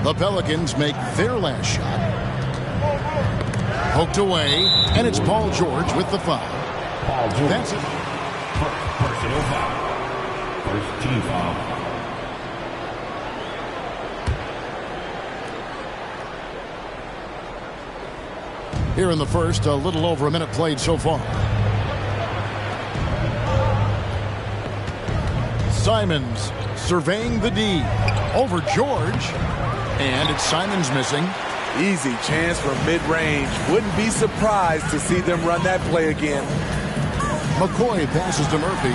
The Pelicans make their last shot. Poked away, and it's Paul George with the foul. Paul George. That's it. Personal foul. First team foul. Here in the first, a little over a minute played so far. Simons surveying the D. Over George. And it's Simons missing. Easy chance from mid-range. Wouldn't be surprised to see them run that play again. McCoy passes to Murphy.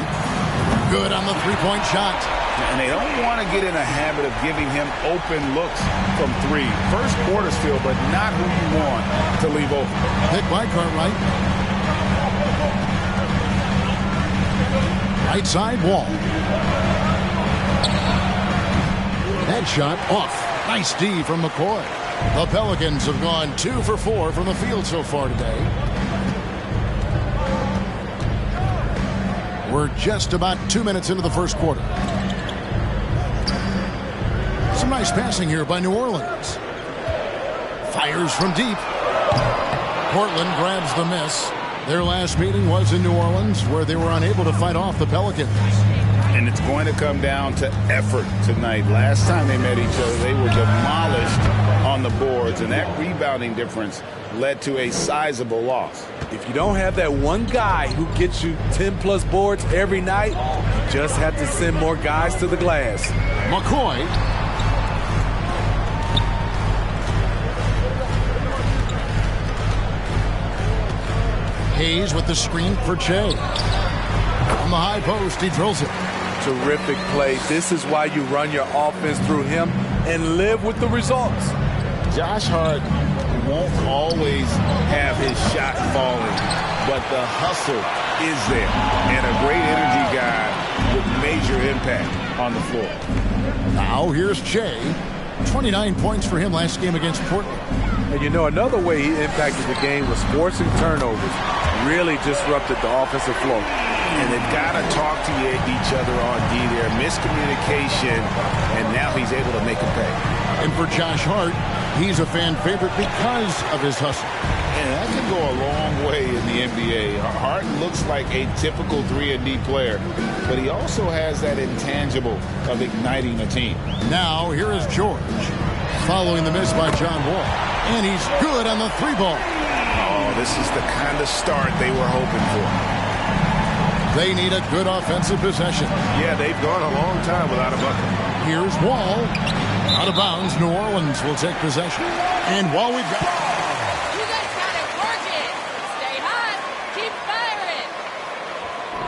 Good on the three-point shot. And they don't want to get in a habit of giving him open looks from three. First quarter's feel, but not who you want to leave open. Pick by Cartwright. Right side Wall. That shot off. Nice D from McCoy. The Pelicans have gone 2 for 4 from the field so far today. We're just about 2 minutes into the first quarter. Some nice passing here by New Orleans. Fires from deep. Portland grabs the miss. Their last meeting was in New Orleans, where they were unable to fight off the Pelicans. And it's going to come down to effort tonight. Last time they met each other, they were demolished on the boards, and that rebounding difference led to a sizable loss. If you don't have that one guy who gets you 10-plus boards every night, you just have to send more guys to the glass. McCoy. Hayes with the screen for Che. On the high post, he drills it. Terrific play. This is why you run your offense through him and live with the results. Josh Hart won't always have his shot falling, but the hustle is there. And a great energy guy with major impact on the floor. Now here's Che. 29 points for him last game against Portland. And you know, another way he impacted the game was forcing turnovers. Really disrupted the offensive flow. And they've got to talk to each other on D there. Miscommunication, and now he's able to make a pay. And for Josh Hart, he's a fan favorite because of his hustle. And that can go a long way in the NBA. Hart looks like a typical 3-and-D player, but he also has that intangible of igniting a team. Now, here is George, following the miss by John Wall. And he's good on the 3-ball. Oh, this is the kind of start they were hoping for. They need a good offensive possession. Yeah, they've gone a long time without a bucket. Here's Wall. Out of bounds, New Orleans will take possession. And while we've got... You guys got it working. Stay hot. Keep firing.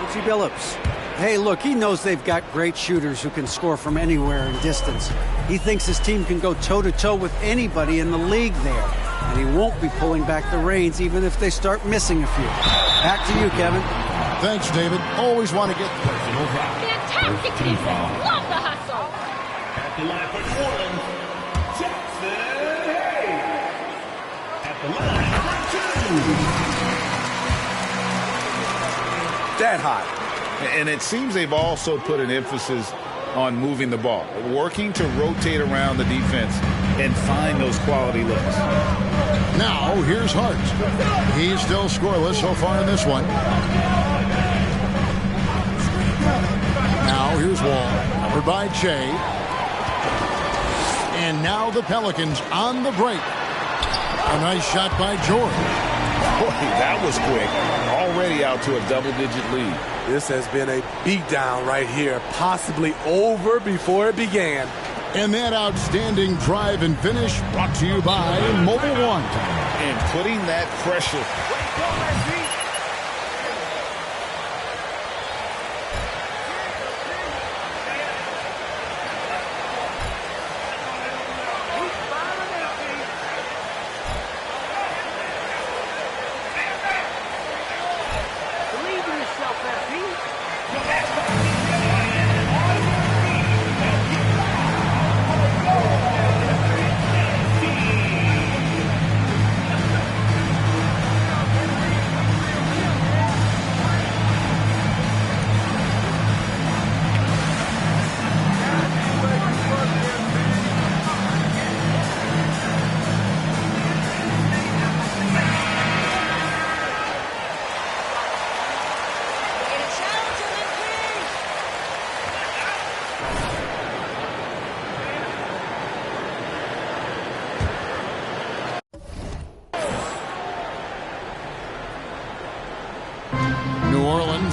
Reggie Billups. Hey, look, he knows they've got great shooters who can score from anywhere in distance. He thinks his team can go toe-to-toe with anybody in the league there. And he won't be pulling back the reins even if they start missing a few. Back to you, Kevin. Thanks, David. Always want to get... Fantastic defense. Love the hustle. At the line for New Orleans, Jackson Hayes. At the line for 2. That hot. And it seems they've also put an emphasis on moving the ball, working to rotate around the defense and find those quality looks. Now, here's Hart. He's still scoreless so far in this one. Now, here's Wall, covered by Che. And now the Pelicans on the break. A nice shot by George. Boy, that was quick. Already out to a double-digit lead. This has been a beatdown right here, possibly over before it began. And that outstanding drive and finish brought to you by Mobile One. And putting that pressure.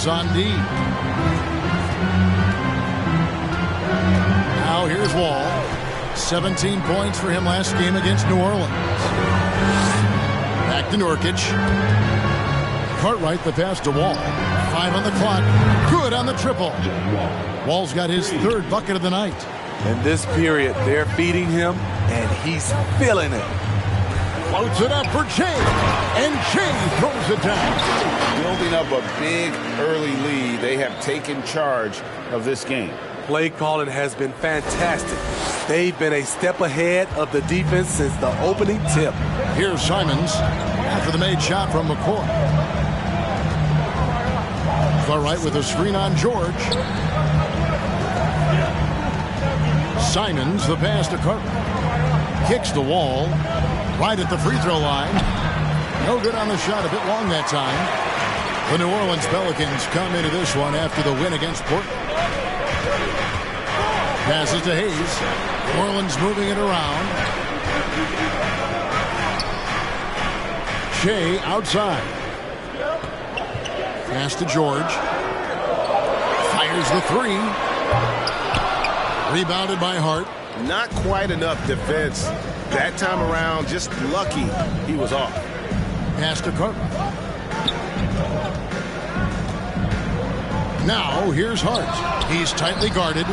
On D. Now here's Wall. 17 points for him last game against New Orleans. Back to Nurkic. Cartwright the pass to Wall. 5 on the clock. Good on the triple. Wall's got his third bucket of the night. In this period, they're feeding him, and he's feeling it. Floats it up for Che. And Che throws it down. Building up a big early lead. They have taken charge of this game. Play calling has been fantastic. They've been a step ahead of the defense since the opening tip. Here's Simons after the made shot from McCoy. Cartwright with a screen on George. Simons the pass to Cartwright. Kicks the Wall. Right at the free throw line. No good on the shot, a bit long that time. The New Orleans Pelicans come into this one after the win against Portland. Passes to Hayes. New Orleans moving it around. Shea outside. Pass to George. Fires the three. Rebounded by Hart. Not quite enough defense that time around. Just lucky he was off. Pass to Cartwright. Now here's Hart. He's tightly guarded.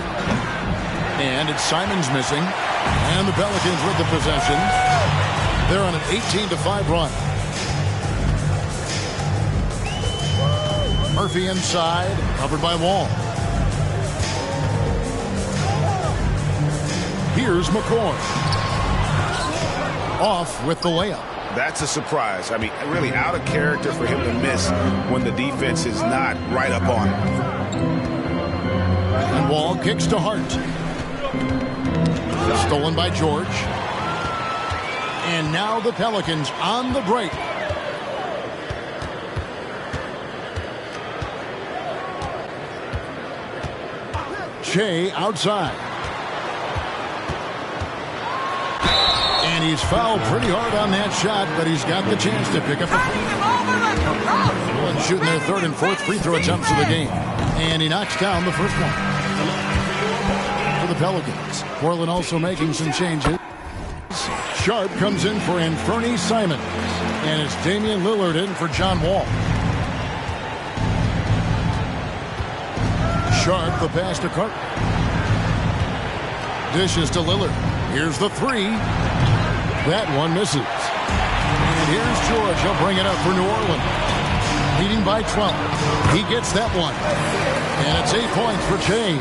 And it's Simons missing. And the Pelicans with the possession. They're on an 18-5 run. Murphy inside, covered by Wall. Here's McCoy. Off with the layup. That's a surprise. I mean, really out of character for him to miss when the defense is not right up on him. And Wall kicks to Hart. Stolen by George. And now the Pelicans on the break. Shea outside. And he's fouled pretty hard on that shot, but he's got the chance to pick up the shooting their third and fourth free throw attempts of the game. And he knocks down the first one for the Pelicans. Portland also making some changes. Sharp comes in for Anthony Simons. And it's Damian Lillard in for John Wall. Sharp, the pass to Carter. Dishes to Lillard. Here's the three. That one misses. And here's George. He'll bring it up for New Orleans. Leading by 12. He gets that one. And it's 8 points for Shea.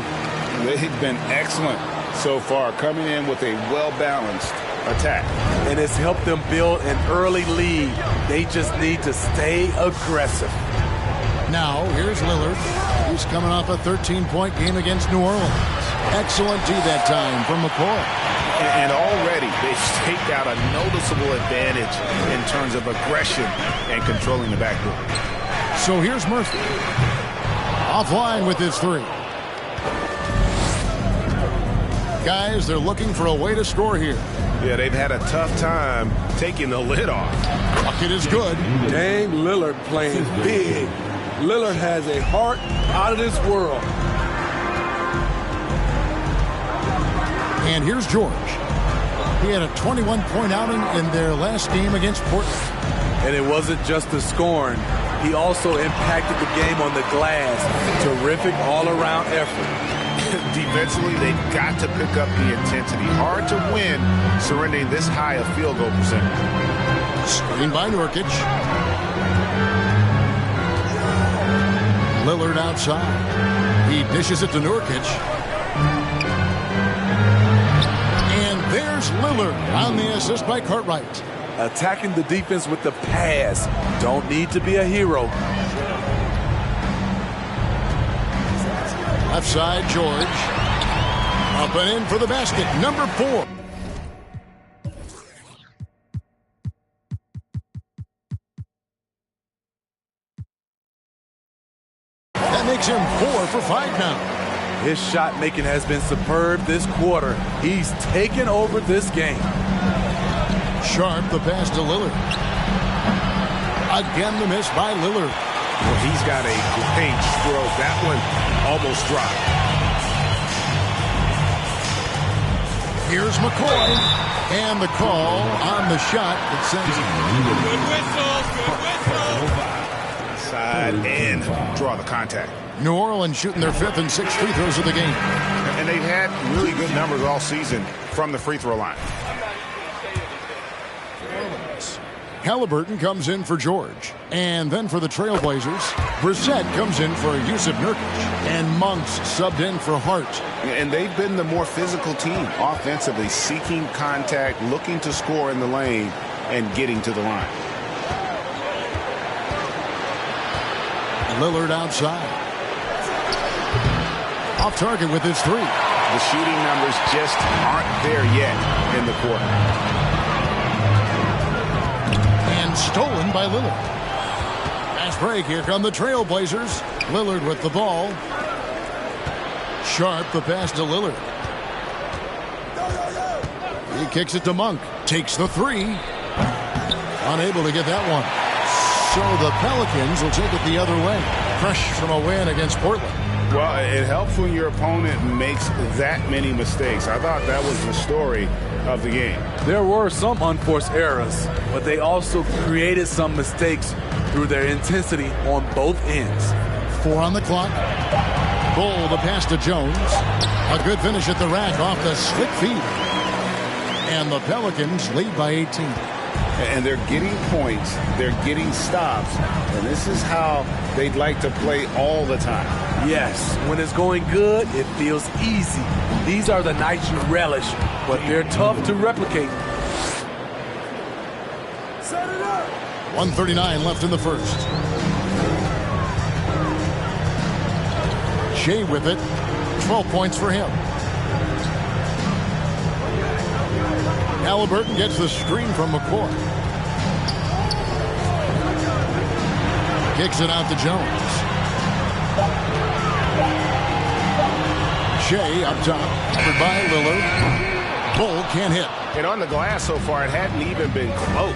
They've been excellent so far, coming in with a well-balanced attack. And it's helped them build an early lead. They just need to stay aggressive. Now, here's Lillard. He's coming off a 13-point game against New Orleans. Excellent D that time from McCoy. And already they've staked out a noticeable advantage in terms of aggression and controlling the backcourt. So here's Murphy. Offline with his three. Guys, they're looking for a way to score here. Yeah, they've had a tough time taking the lid off. Bucket is good. Dame Lillard playing big. Lillard has a heart out of this world. And here's George. He had a 21-point outing in their last game against Portland. And it wasn't just the scoring. He also impacted the game on the glass. Terrific all-around effort. Defensively, they've got to pick up the intensity. Hard to win surrendering this high a field goal percentage. Screen by Nurkic. Lillard outside. He dishes it to Nurkic. And there's Lillard on the assist by Cartwright. Attacking the defense with the pass. Don't need to be a hero. Left side, George. Up and in for the basket. Number 4. That makes him 4 for 5 now. His shot making has been superb this quarter. He's taken over this game. Sharp, the pass to Lillard. Again, the miss by Lillard. Well, he's got a great stroke. That one almost dropped. Here's McCoy. And the call on the shot that sends him. Side and draw the contact. New Orleans shooting their 5th and 6th free throws of the game. And they've had really good numbers all season from the free throw line. Halliburton comes in for George. And then for the Trailblazers, Brissett comes in for Yusuf Nurkic. And Monks subbed in for Hart. And they've been the more physical team offensively, seeking contact, looking to score in the lane, and getting to the line. Lillard outside. Off target with his three. The shooting numbers just aren't there yet in the quarter. And stolen by Lillard. Fast break. Here come the Trailblazers. Lillard with the ball. Sharp, the pass to Lillard. He kicks it to Monk. Takes the three. Unable to get that one. So the Pelicans will take it the other way. Fresh from a win against Portland. Well, it helps when your opponent makes that many mistakes. I thought that was the story of the game. There were some unforced errors, but they also created some mistakes through their intensity on both ends. 4 on the clock. Bull the pass to Jones. A good finish at the rack off the slick feed. And the Pelicans lead by 18. And they're getting points, they're getting stops, and this is how they'd like to play all the time. Yes, when it's going good, it feels easy. These are the nights you relish, but they're tough to replicate. 1:39 left in the first. Shea with it. 12 points for him. Halliburton gets the screen from McCoy. Kicks it out to Jones. Shea up top. Covered by Lillard. Bull can't hit. And on the glass so far, it hadn't even been close.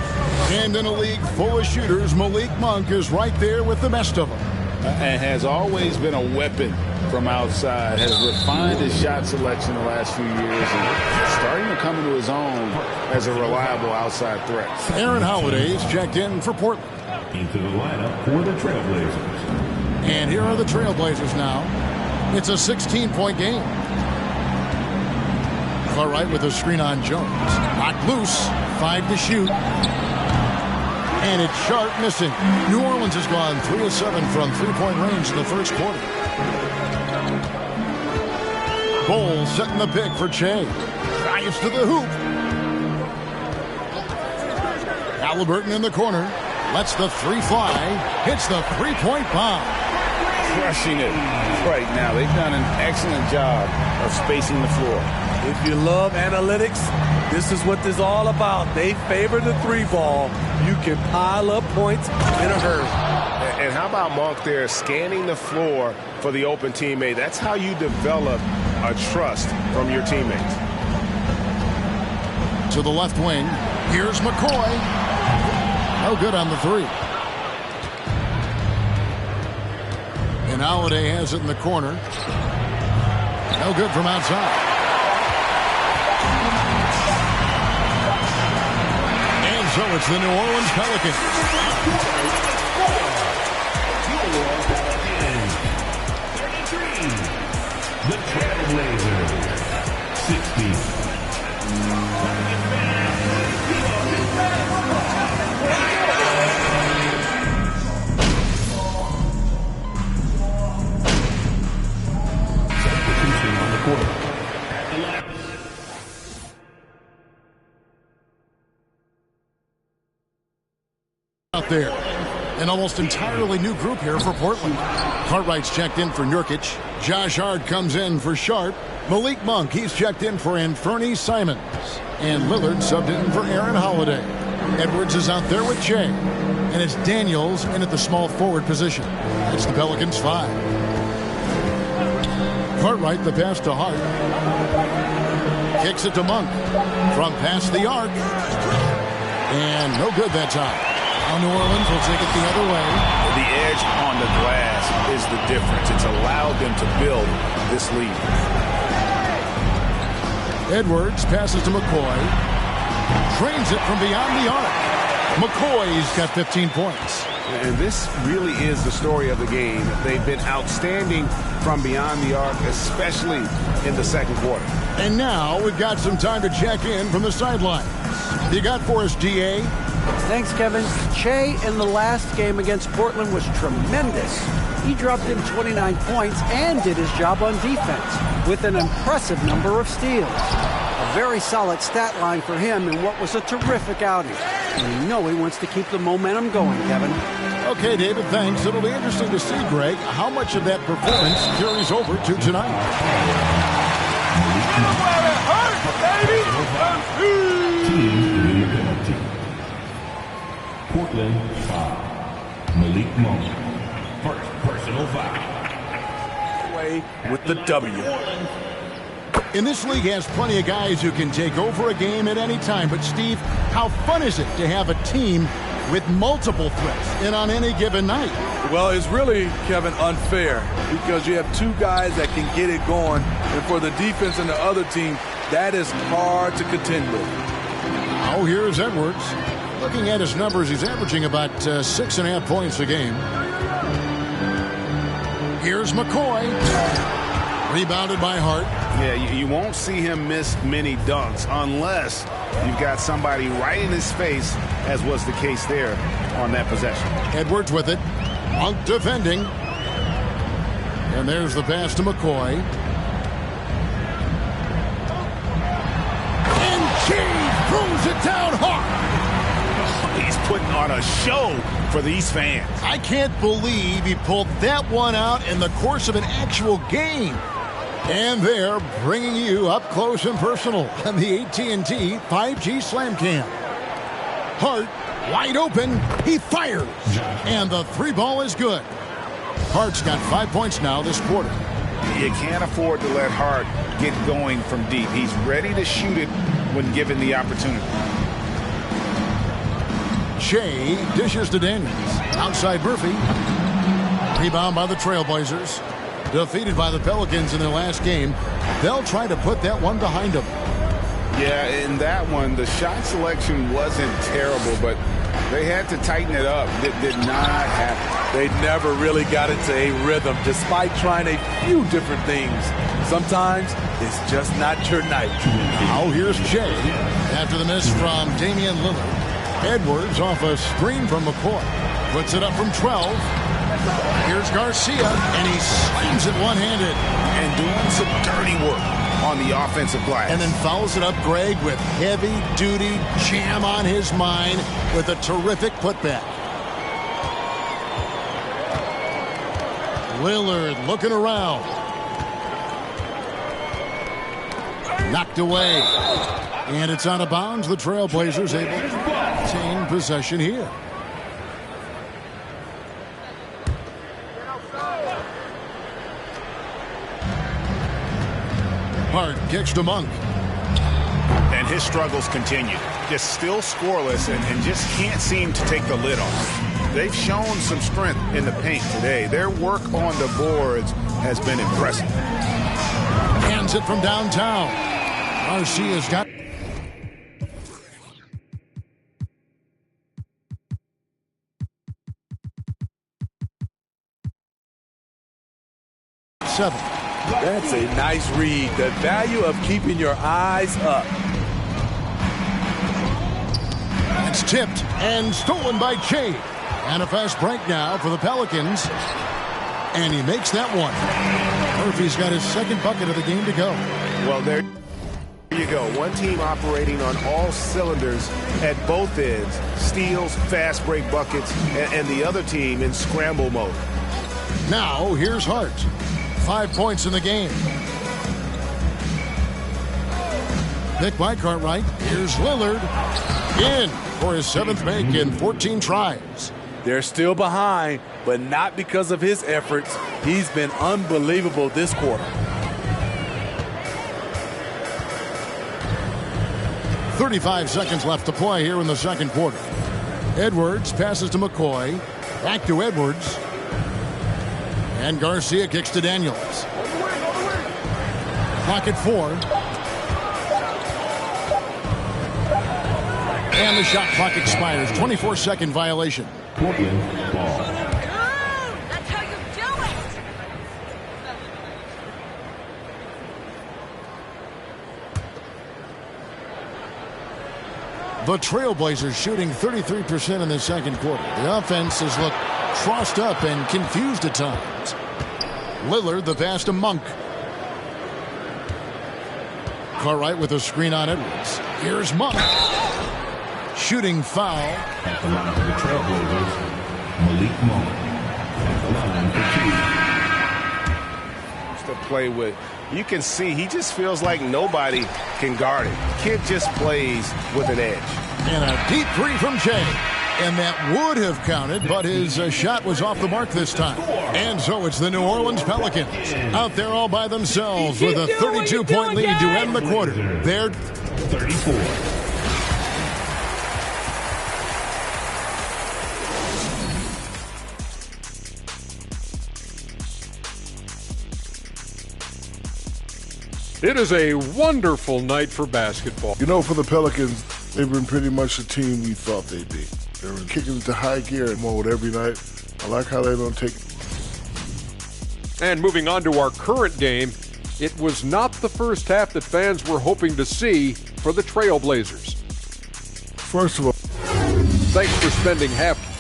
And in a league full of shooters, Malik Monk is right there with the best of them. And has always been a weapon from outside. Has refined his shot selection the last few years and starting to come into his own as a reliable outside threat. Aaron Holiday is checked in for Portland. Into the lineup for the Trailblazers. And here are the Trailblazers now. It's a 16-point game. All right, with a screen on Jones. Knocked loose. 5 to shoot. And it's Sharp missing. New Orleans has gone 3 of 7 from three-point range in the first quarter. Bull setting the pick for Che. Drives to the hoop. Halliburton in the corner. Lets the three fly. Hits the three-point bomb. Crushing it right now. They've done an excellent job of spacing the floor. If you love analytics, this is what this is all about. They favor the three ball. You can pile up points in a hurry. And how about Monk there scanning the floor for the open teammate? That's how you develop a trust from your teammates. To the left wing. Here's McCoy. No good on the three. And Holiday has it in the corner. No good from outside. And so it's the New Orleans Pelicans. 33. The Trailblazers. 60. Out there. An almost entirely new group here for Portland. Cartwright's checked in for Nurkic. Josh Hart comes in for Sharp. Malik Monk, he's checked in for Anthony Simons. And Lillard subbed in for Aaron Holiday. Edwards is out there with Che. And it's Daniels in at the small forward position. It's the Pelicans 5. Cartwright the pass to Hart. Kicks it to Monk. From past the arc. And no good that time. Now New Orleans will take it the other way. The edge on the glass is the difference. It's allowed them to build this lead. Edwards passes to McCoy. Trains it from beyond the arc. McCoy's got 15 points. And this really is the story of the game. They've been outstanding from beyond the arc, especially in the second quarter. And now we've got some time to check in from the sidelines. You got for us, DA? Thanks, Kevin. Che in the last game against Portland was tremendous. He dropped in 29 points and did his job on defense with an impressive number of steals. A very solid stat line for him in what was a terrific outing. And you know he wants to keep the momentum going, Kevin. Okay, David, thanks. It'll be interesting to see, Greg, how much of that performance carries over to tonight. Portland 5. Malik Monk. First personal foul. Away with the W. And this league has plenty of guys who can take over a game at any time. But, Steve, how fun is it to have a team with multiple threats in on any given night? Well, it's really, Kevin, unfair because you have two guys that can get it going. And for the defense and the other team, that is hard to contend with. Now here's Edwards. Looking at his numbers, he's averaging about 6.5 points a game. Here's McCoy. Rebounded by Hart. Yeah, you won't see him miss many dunks unless you've got somebody right in his face, as was the case there on that possession. Edwards with it. Monk defending. And there's the pass to McCoy. And Cheese throws it down hard. He's putting on a show for these fans. I can't believe he pulled that one out in the course of an actual game. And they're bringing you up close and personal on the AT&T 5G Slam Cam. Hart wide open. He fires. And the three ball is good. Hart's got 5 points now this quarter. You can't afford to let Hart get going from deep. He's ready to shoot it when given the opportunity. Shea dishes to Daniels. Outside Murphy. Rebound by the Trailblazers. Defeated by the Pelicans in their last game. They'll try to put that one behind them. Yeah, in that one, the shot selection wasn't terrible, but they had to tighten it up. It did not happen. They never really got into a rhythm, despite trying a few different things. Sometimes it's just not your night. Now here's Shea. After the miss from Damian Lillard. Edwards off a screen from McCoy. Puts it up from 12. Here's Garcia, and he slams it one-handed. And doing some dirty work on the offensive glass. And then fouls it up Greg with heavy-duty jam on his mind with a terrific putback. Lillard looking around. Knocked away. And it's out of bounds. The Trailblazers able to retain possession here. Hart kicks to Monk. And his struggles continue. Just still scoreless and just can't seem to take the lid off. They've shown some strength in the paint today. Their work on the boards has been impressive. Hands it from downtown. Garcia's got... seven. That's a nice read. The value of keeping your eyes up. It's tipped and stolen by Shea. And a fast break now for the Pelicans. And he makes that one. Murphy's got his second bucket of the game to go. Well, there you go. One team operating on all cylinders at both ends. Steals, fast break buckets, and the other team in scramble mode. Now, here's Hart. 5 points in the game. Pick by Cartwright. Here's Lillard. In for his 7th make in 14 tries. They're still behind, but not because of his efforts. He's been unbelievable this quarter. 35 seconds left to play here in the second quarter. Edwards passes to McCoy. Back to Edwards. And Garcia kicks to Daniels. Clock at 4. And the shot clock expires. 24-second violation. Portland ball. That's how you do it. The Trailblazers shooting 33% in the second quarter. The offense has looked crossed up and confused at times. Lillard, the pass to Monk. Cartwright with a screen on Edwards. Here's Monk. Shooting foul. At the line for the Trailblazers, Malik Monk. At the line for two. To play with. You can see he just feels like nobody can guard him. Kid just plays with an edge. And a deep three from Shea. And that would have counted, but his shot was off the mark this time. And so it's the New Orleans Pelicans out there all by themselves with a 32-point lead to end the quarter. They're 34. It is a wonderful night for basketball. You know, for the Pelicans, they've been pretty much the team we thought they'd be. They were kicking into high gear mode every night. I like how they don't take. And moving on to our current game, it was not the first half that fans were hoping to see for the Trailblazers. First of all, thanks for spending half.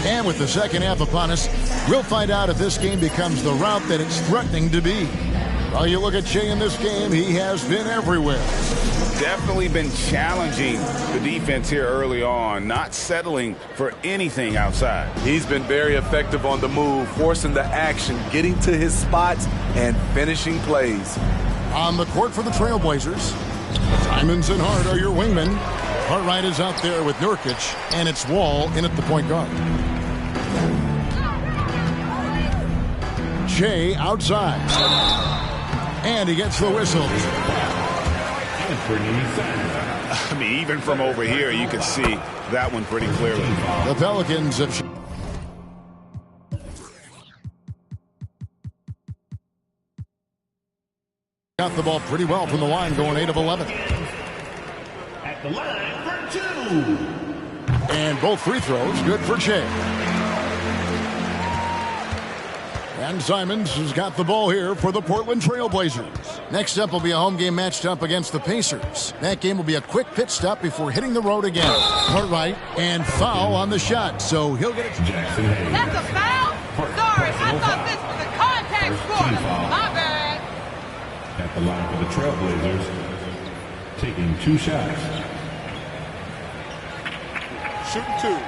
And with the second half upon us, we'll find out if this game becomes the route that it's threatening to be. While you look at Shea in this game, he has been everywhere. Definitely been challenging the defense here early on, not settling for anything outside. He's been very effective on the move, forcing the action, getting to his spots, and finishing plays. On the court for the Trailblazers, Simons and Hart are your wingmen. Cartwright is out there with Nurkic, and it's Wall in at the point guard. Shea outside. And he gets the whistle. I mean, even from over here, you can see that one pretty clearly. The Pelicans have got the ball pretty well from the line, going 8 of 11. At the line for 2. And both free throws good for Shea. And Simons has got the ball here for the Portland Trailblazers. Next up will be a home game matched up against the Pacers. That game will be a quick pit stop before hitting the road again. Cartwright and foul on the shot, so he'll get it. That's a foul? Sorry, I thought this was a contact sport. My bad. At the line for the Trailblazers, taking 2 shots. Shooting 2.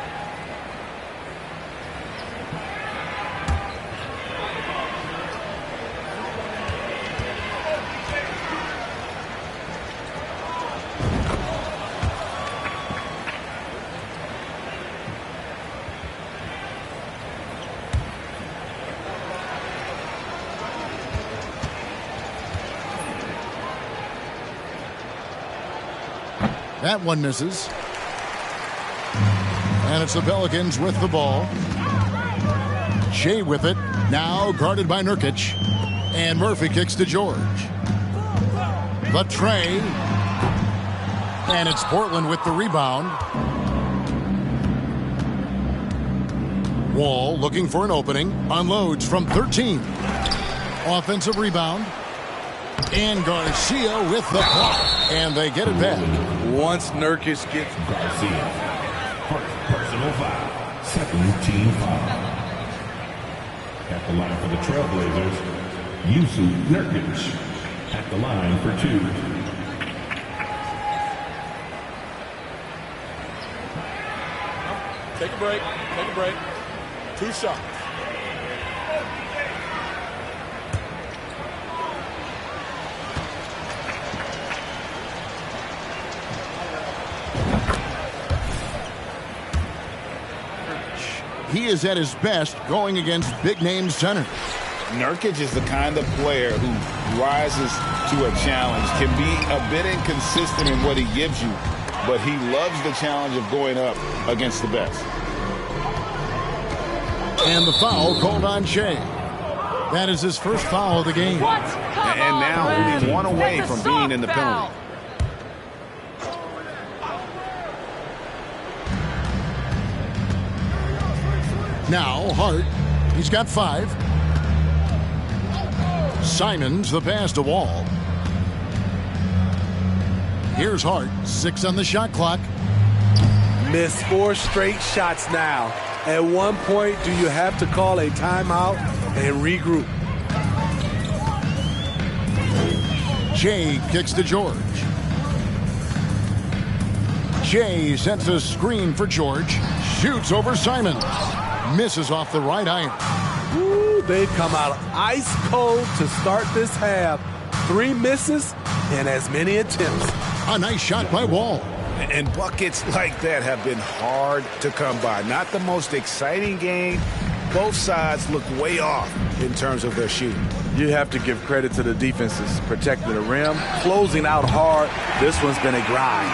That one misses. And it's the Pelicans with the ball. Shea with it. Now guarded by Nurkic. And Murphy kicks to George. The tray. And it's Portland with the rebound. Wall looking for an opening. Unloads from 13. Offensive rebound. And Garcia with the block. And they get it back. Once Nurkic gets Garcia. Personal foul. Second team foul. At the line for the Trailblazers, Yusuf Nurkic. At the line for 2. Take a break. Take a break. 2 shots. He is at his best going against big-name centers. Nurkic is the kind of player who rises to a challenge, can be a bit inconsistent in what he gives you, but he loves the challenge of going up against the best. And the foul called on Shea. That is his first foul of the game. And now only 1 away from being in the penalty. Now Hart, he's got 5. Simons the pass to Wall. Here's Hart, 6 on the shot clock. missed 4 straight shots now. At one point, do you have to call a timeout and regroup? Shea kicks to George. Shea sends a screen for George. Shoots over Simons. Misses off the right iron. Ooh, they've come out ice cold to start this half. 3 misses and as many attempts. A nice shot by Wall. And buckets like that have been hard to come by. Not the most exciting game. Both sides look way off in terms of their shooting. You have to give credit to the defenses, protecting the rim, closing out hard. This one's been a grind.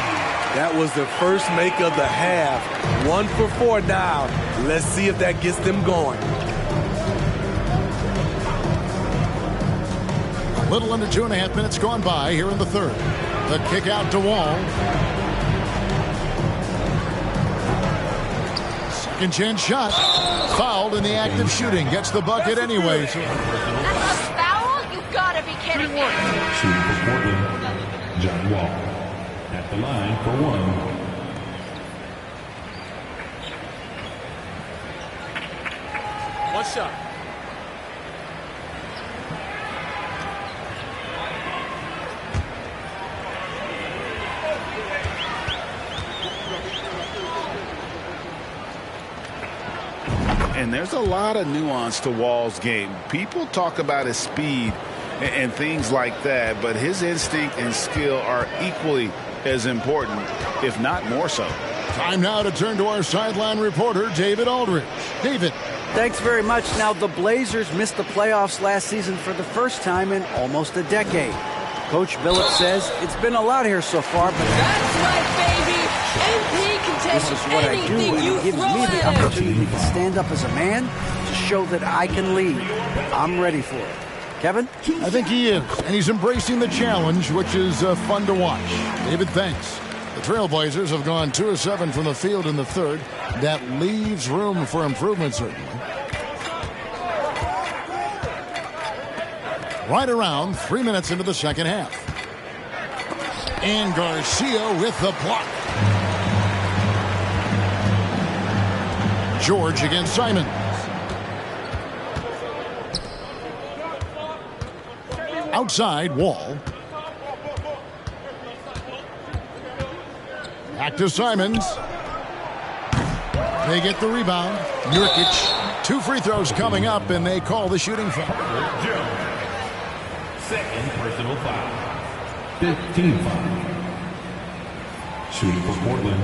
That was the first make of the half. 1 for 4 now. Let's see if that gets them going. A little under 2.5 minutes gone by here in the third. The kick out to Wall. Second chance shot. Fouled in the act of shooting. Gets the bucket anyway. That's a foul? You gotta be kidding me. Shooting for Portland, John Wall. At the line for 1. One shot. And there's a lot of nuance to Wall's game. People talk about his speed and things like that, but his instinct and skill are equally as important, if not more so. Time now to turn to our sideline reporter, David Aldridge. David. Thanks very much. Now, the Blazers missed the playoffs last season for the first time in almost a decade. Coach Billups says it's been a lot here so far, but That's right, baby. MP can take this is what I do, anything and you it gives throw me the at him. opportunity to stand up as a man to show that I can lead. I'm ready for it. Kevin? I think he is, and he's embracing the challenge, which is fun to watch. David, thanks. The Trailblazers have gone 2 of 7 from the field in the third. That leaves room for improvement, certainly. Right around 3 minutes into the second half. And Garcia with the block. George against Simon. Outside, Wall. Back to Simons. They get the rebound. Nurkic. 2 free throws coming up, and they call the shooting foul. Second personal foul. 15 foul. Shooting for Portland,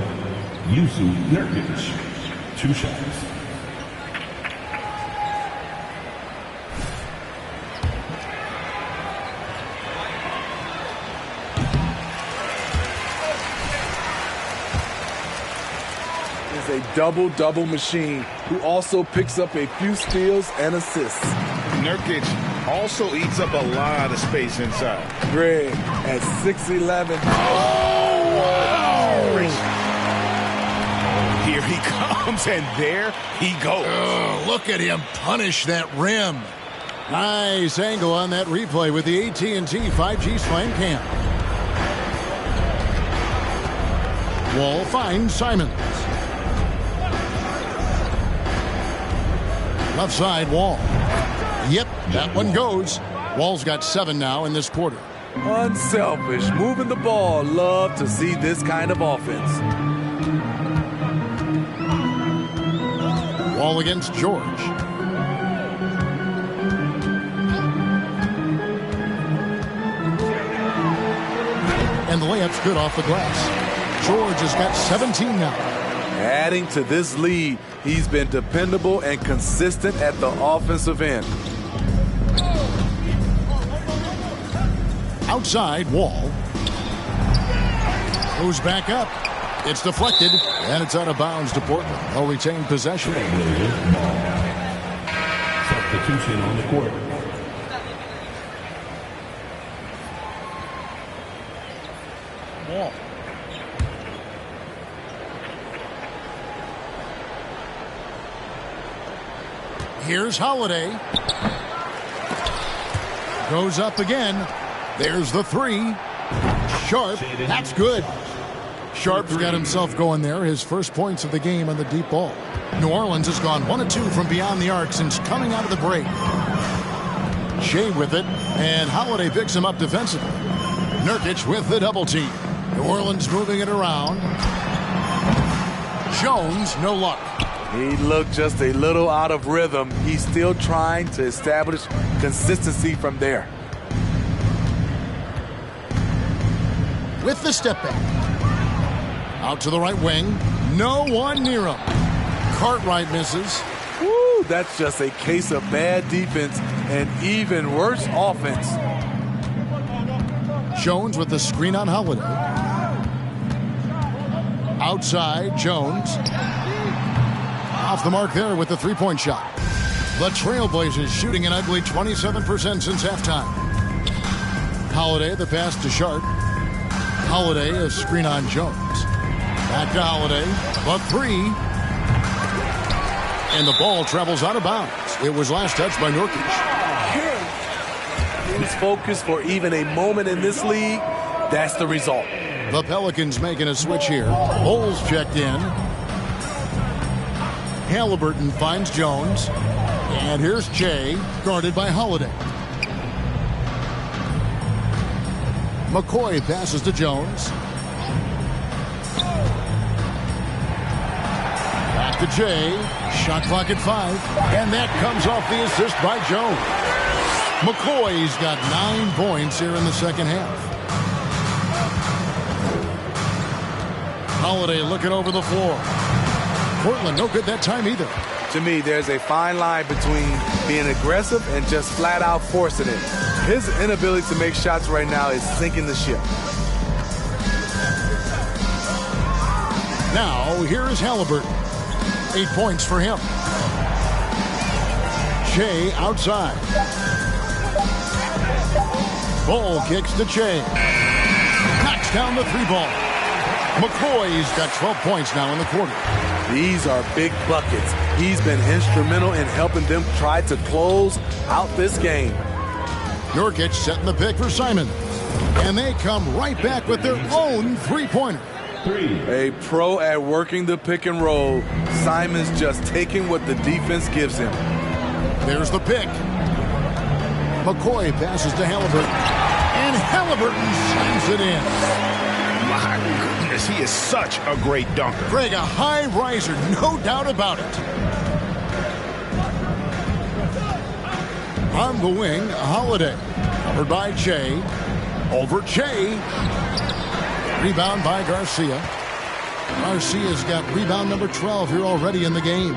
Nurkic. 2 shots. Is a double-double machine who also picks up a few steals and assists. Nurkic also eats up a lot of space inside. Greg at 6'11". Here he comes, and there he goes. Oh, look at him punish that rim. Nice angle on that replay with the AT&T 5G Slam Cam. Wall finds Simons. Left side, Wall. Yep, that one goes. Wall's got 7 now in this quarter. Unselfish, moving the ball. Love to see this kind of offense. Wall against George. And the layup's good off the glass. George has got 17 now. Adding to this lead, he's been dependable and consistent at the offensive end. Outside, Wall. Goes back up. It's deflected, and it's out of bounds to Portland. They'll retain possession. Substitution on the court. Wall. Here's Holiday. Goes up again. There's the 3. Sharp. That's good. Sharp's got himself going there. His first points of the game on the deep ball. New Orleans has gone 1 of 2 from beyond the arc since coming out of the break. Shea with it, and Holiday picks him up defensively. Nurkic with the double team. New Orleans moving it around. Jones, no luck. He looked just a little out of rhythm. He's still trying to establish consistency from there. With the step back. Out to the right wing. No one near him. Cartwright misses. Woo, that's just a case of bad defense and even worse offense. Jones with the screen on Holiday. Outside, Jones. Off the mark there with the three-point shot. The Trailblazers shooting an ugly 27% since halftime. Holiday, the pass to Sharp. Holiday, a screen on Jones. Back to Holiday. The three. And the ball travels out of bounds. It was last touched by Nurkic. He's focused for even a moment in this league. That's the result. The Pelicans making a switch here. Bulls checked in. Halliburton finds Jones. And here's Jay, guarded by Holiday. McCoy passes to Jones. Back to Jay. Shot clock at 5. And that comes off the assist by Jones. McCoy's got 9 points here in the second half. Holiday looking over the floor. Portland no good that time either. To me, there's a fine line between being aggressive and just flat out forcing it. His inability to make shots right now is sinking the ship. Now, here is Halliburton. 8 points for him. Shea outside. Bull kicks to Shea. Knocks down the three ball. McCoy's got 12 points now in the quarter. These are big buckets. He's been instrumental in helping them try to close out this game. Nurkic setting the pick for Simon. And they come right back with their own three-pointer. A pro at working the pick and roll. Simon's just taking what the defense gives him. There's the pick. McCoy passes to Halliburton. And Halliburton slams it in. My goodness, he is such a great dunker. Greg, a high riser, no doubt about it. On the wing, Holiday. Covered by Jay. Over Jay. Rebound by Garcia. Garcia's got rebound number 12 here already in the game.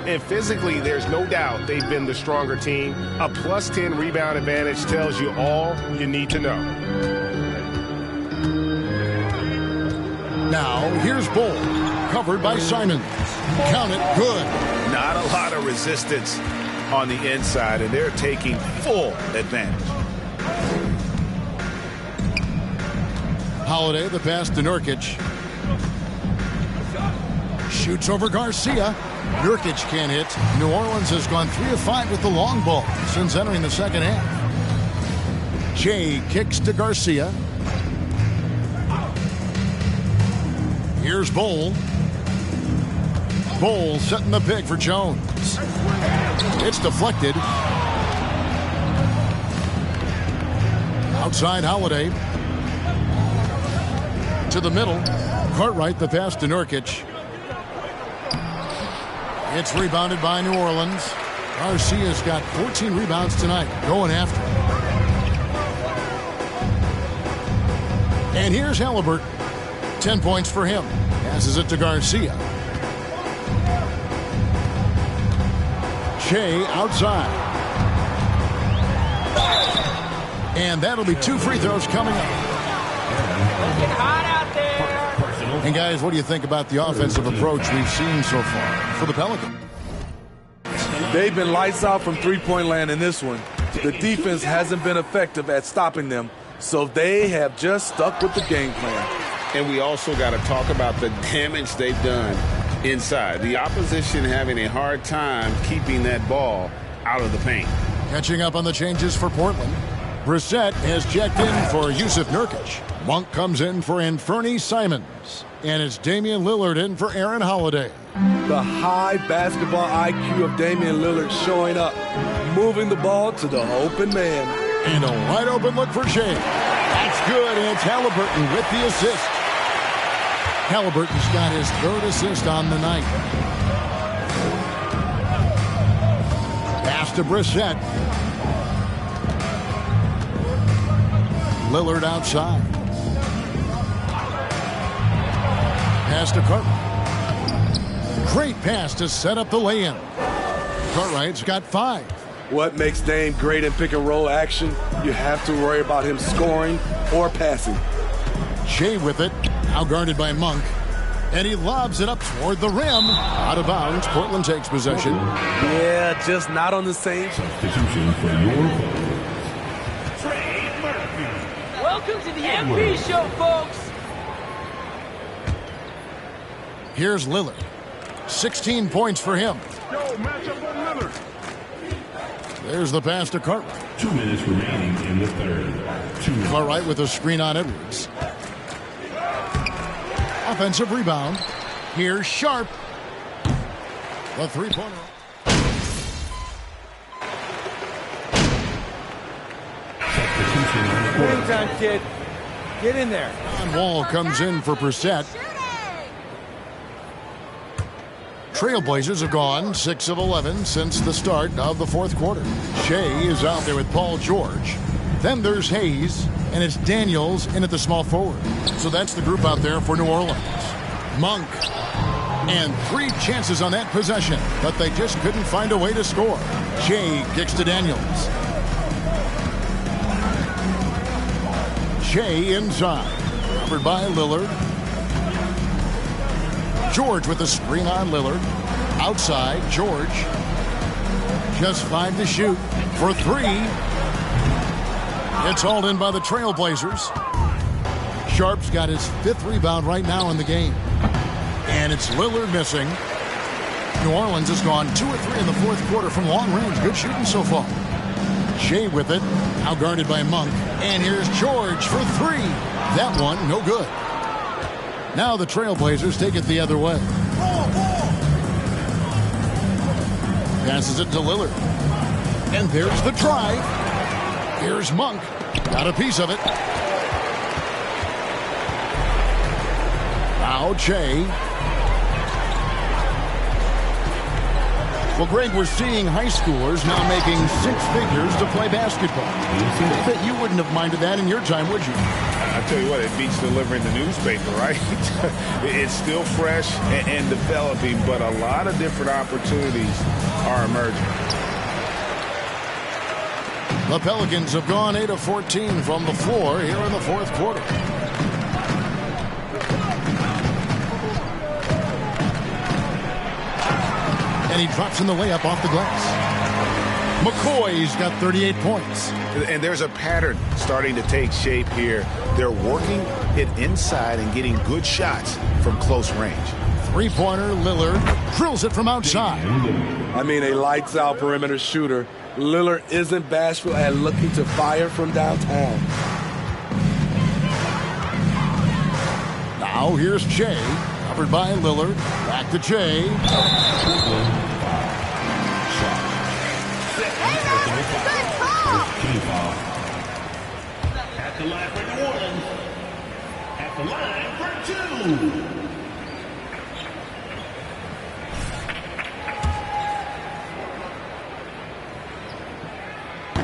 And physically, there's no doubt they've been the stronger team. A plus 10 rebound advantage tells you all you need to know. Now, here's Bull. Covered by Simon. Count it, good. Not a lot of resistance on the inside, and they're taking full advantage. Holiday, the pass to Nurkic. Shoots over Garcia. Nurkic can't hit. New Orleans has gone 3 of 5 with the long ball since entering the second half. Jay kicks to Garcia. Here's Bull. Bull setting the pick for Jones. It's deflected. Outside Holiday. To the middle. Cartwright, the pass to Nurkic. It's rebounded by New Orleans. Garcia's got 14 rebounds tonight. Going after it. And here's Halliburton. 10 points for him. Passes it to Garcia. Shea outside. And that'll be 2 free throws coming up. Looking hot out there. And guys, what do you think about the offensive approach we've seen so far for the Pelicans? They've been lights out from three-point land in this one. The defense hasn't been effective at stopping them, so they have just stuck with the game plan. And we also got to talk about the damage they've done inside. The opposition having a hard time keeping that ball out of the paint. Catching up on the changes for Portland. Brissett has checked in for Yusuf Nurkic. Monk comes in for Anfernee Simons. And it's Damian Lillard in for Aaron Holiday. The high basketball IQ of Damian Lillard showing up, moving the ball to the open man. And a wide open look for Shea. That's good, and it's Halliburton with the assist. Halliburton's got his 3rd assist on the night. to Brissett. Lillard outside. Pass to Cartwright. Great pass to set up the lay-in. Cartwright's got 5. What makes Dame great in pick and roll action? You have to worry about him scoring or passing. Shea with it, now guarded by Monk. And he lobs it up toward the rim. Out of bounds, Portland takes possession. Yeah, just not on the same. Substitution for your vote. Welcome to the MP show, folks. Here's Lillard. 16 points for him. Yo, match up on Lillard. There's the pass to Cartwright. 2 minutes remaining in the third. Cartwright with a screen on Edwards. Offensive rebound. Here's Sharp. The three-pointer. Game time, kid. Get in there. John Wall comes in for Brissett. Trailblazers have gone 6 of 11 since the start of the fourth quarter. Shea is out there with Paul George. Then there's Hayes, and it's Daniels in at the small forward. So that's the group out there for New Orleans. Monk. And 3 chances on that possession, but they just couldn't find a way to score. Shea kicks to Daniels. Shea inside. Covered by Lillard. George with the screen on Lillard. Outside, George. Just 5 to shoot for 3. It's hauled in by the Trailblazers. Sharp's got his 5th rebound right now in the game. And it's Lillard missing. New Orleans has gone 2 of 3 in the fourth quarter from long range. Good shooting so far. Shea with it. Now guarded by Monk. And here's George for 3. That one, no good. Now the Trailblazers take it the other way. Passes it to Lillard. And there's the try. Here's Monk. Got a piece of it. Now Shea. Well, Greg, we're seeing high schoolers now making 6 figures to play basketball. I bet you wouldn't have minded that in your time, would you? I tell you what, it beats delivering the newspaper, right? It's still fresh and developing, but a lot of different opportunities are emerging. The Pelicans have gone 8 of 14 from the floor here in the fourth quarter. And he drops in the layup off the glass. McCoy's got 38 points. And there's a pattern starting to take shape here. They're working it inside and getting good shots from close range. Three-pointer, Lillard drills it from outside. I mean, a lights-out perimeter shooter. Lillard isn't bashful at looking to fire from downtown. Now here's Shea, covered by Lillard. Back to Shea. At the line for New Orleans. At the line for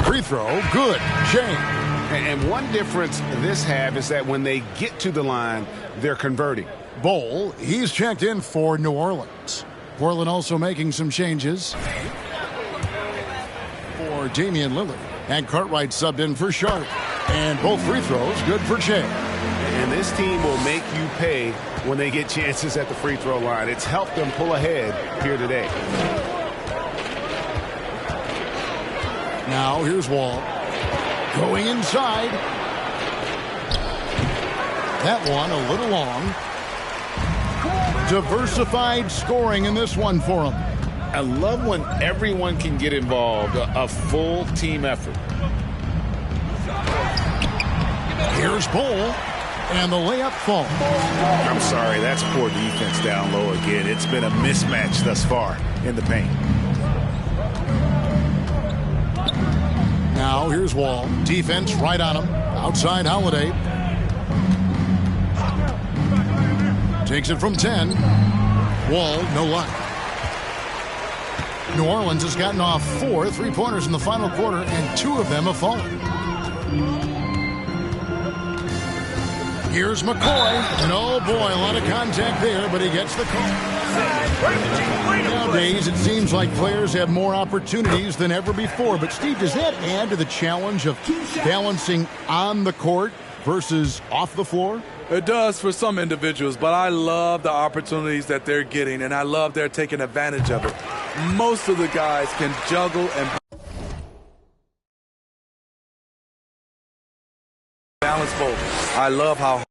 2. Free throw, good. Shea. And one difference this half is that when they get to the line, they're converting. Bol, he's checked in for New Orleans. Portland also making some changes for Damian Lillard. And Cartwright subbed in for Sharp. And both free throws good for Shea. And this team will make you pay when they get chances at the free throw line. It's helped them pull ahead here today. Now here's Wall. Going inside. That one a little long. Diversified scoring in this one for him. I love when everyone can get involved, a full team effort. Here's Bol, and the layup falls. I'm sorry, that's poor defense down low again. It's been a mismatch thus far in the paint. Now here's Wall. Defense right on him. Outside Holiday. Takes it from 10. Wall, no luck. New Orleans has gotten off 4 3-pointers in the final quarter, and 2 of them have fallen. Here's McCoy, and oh boy, a lot of contact there, but he gets the call. Nowadays, it seems like players have more opportunities than ever before, but Steve, does that add to the challenge of balancing on the court versus off the floor? It does for some individuals, but I love the opportunities that they're getting, and I love they're taking advantage of it. Most of the guys can juggle and balance both. I love how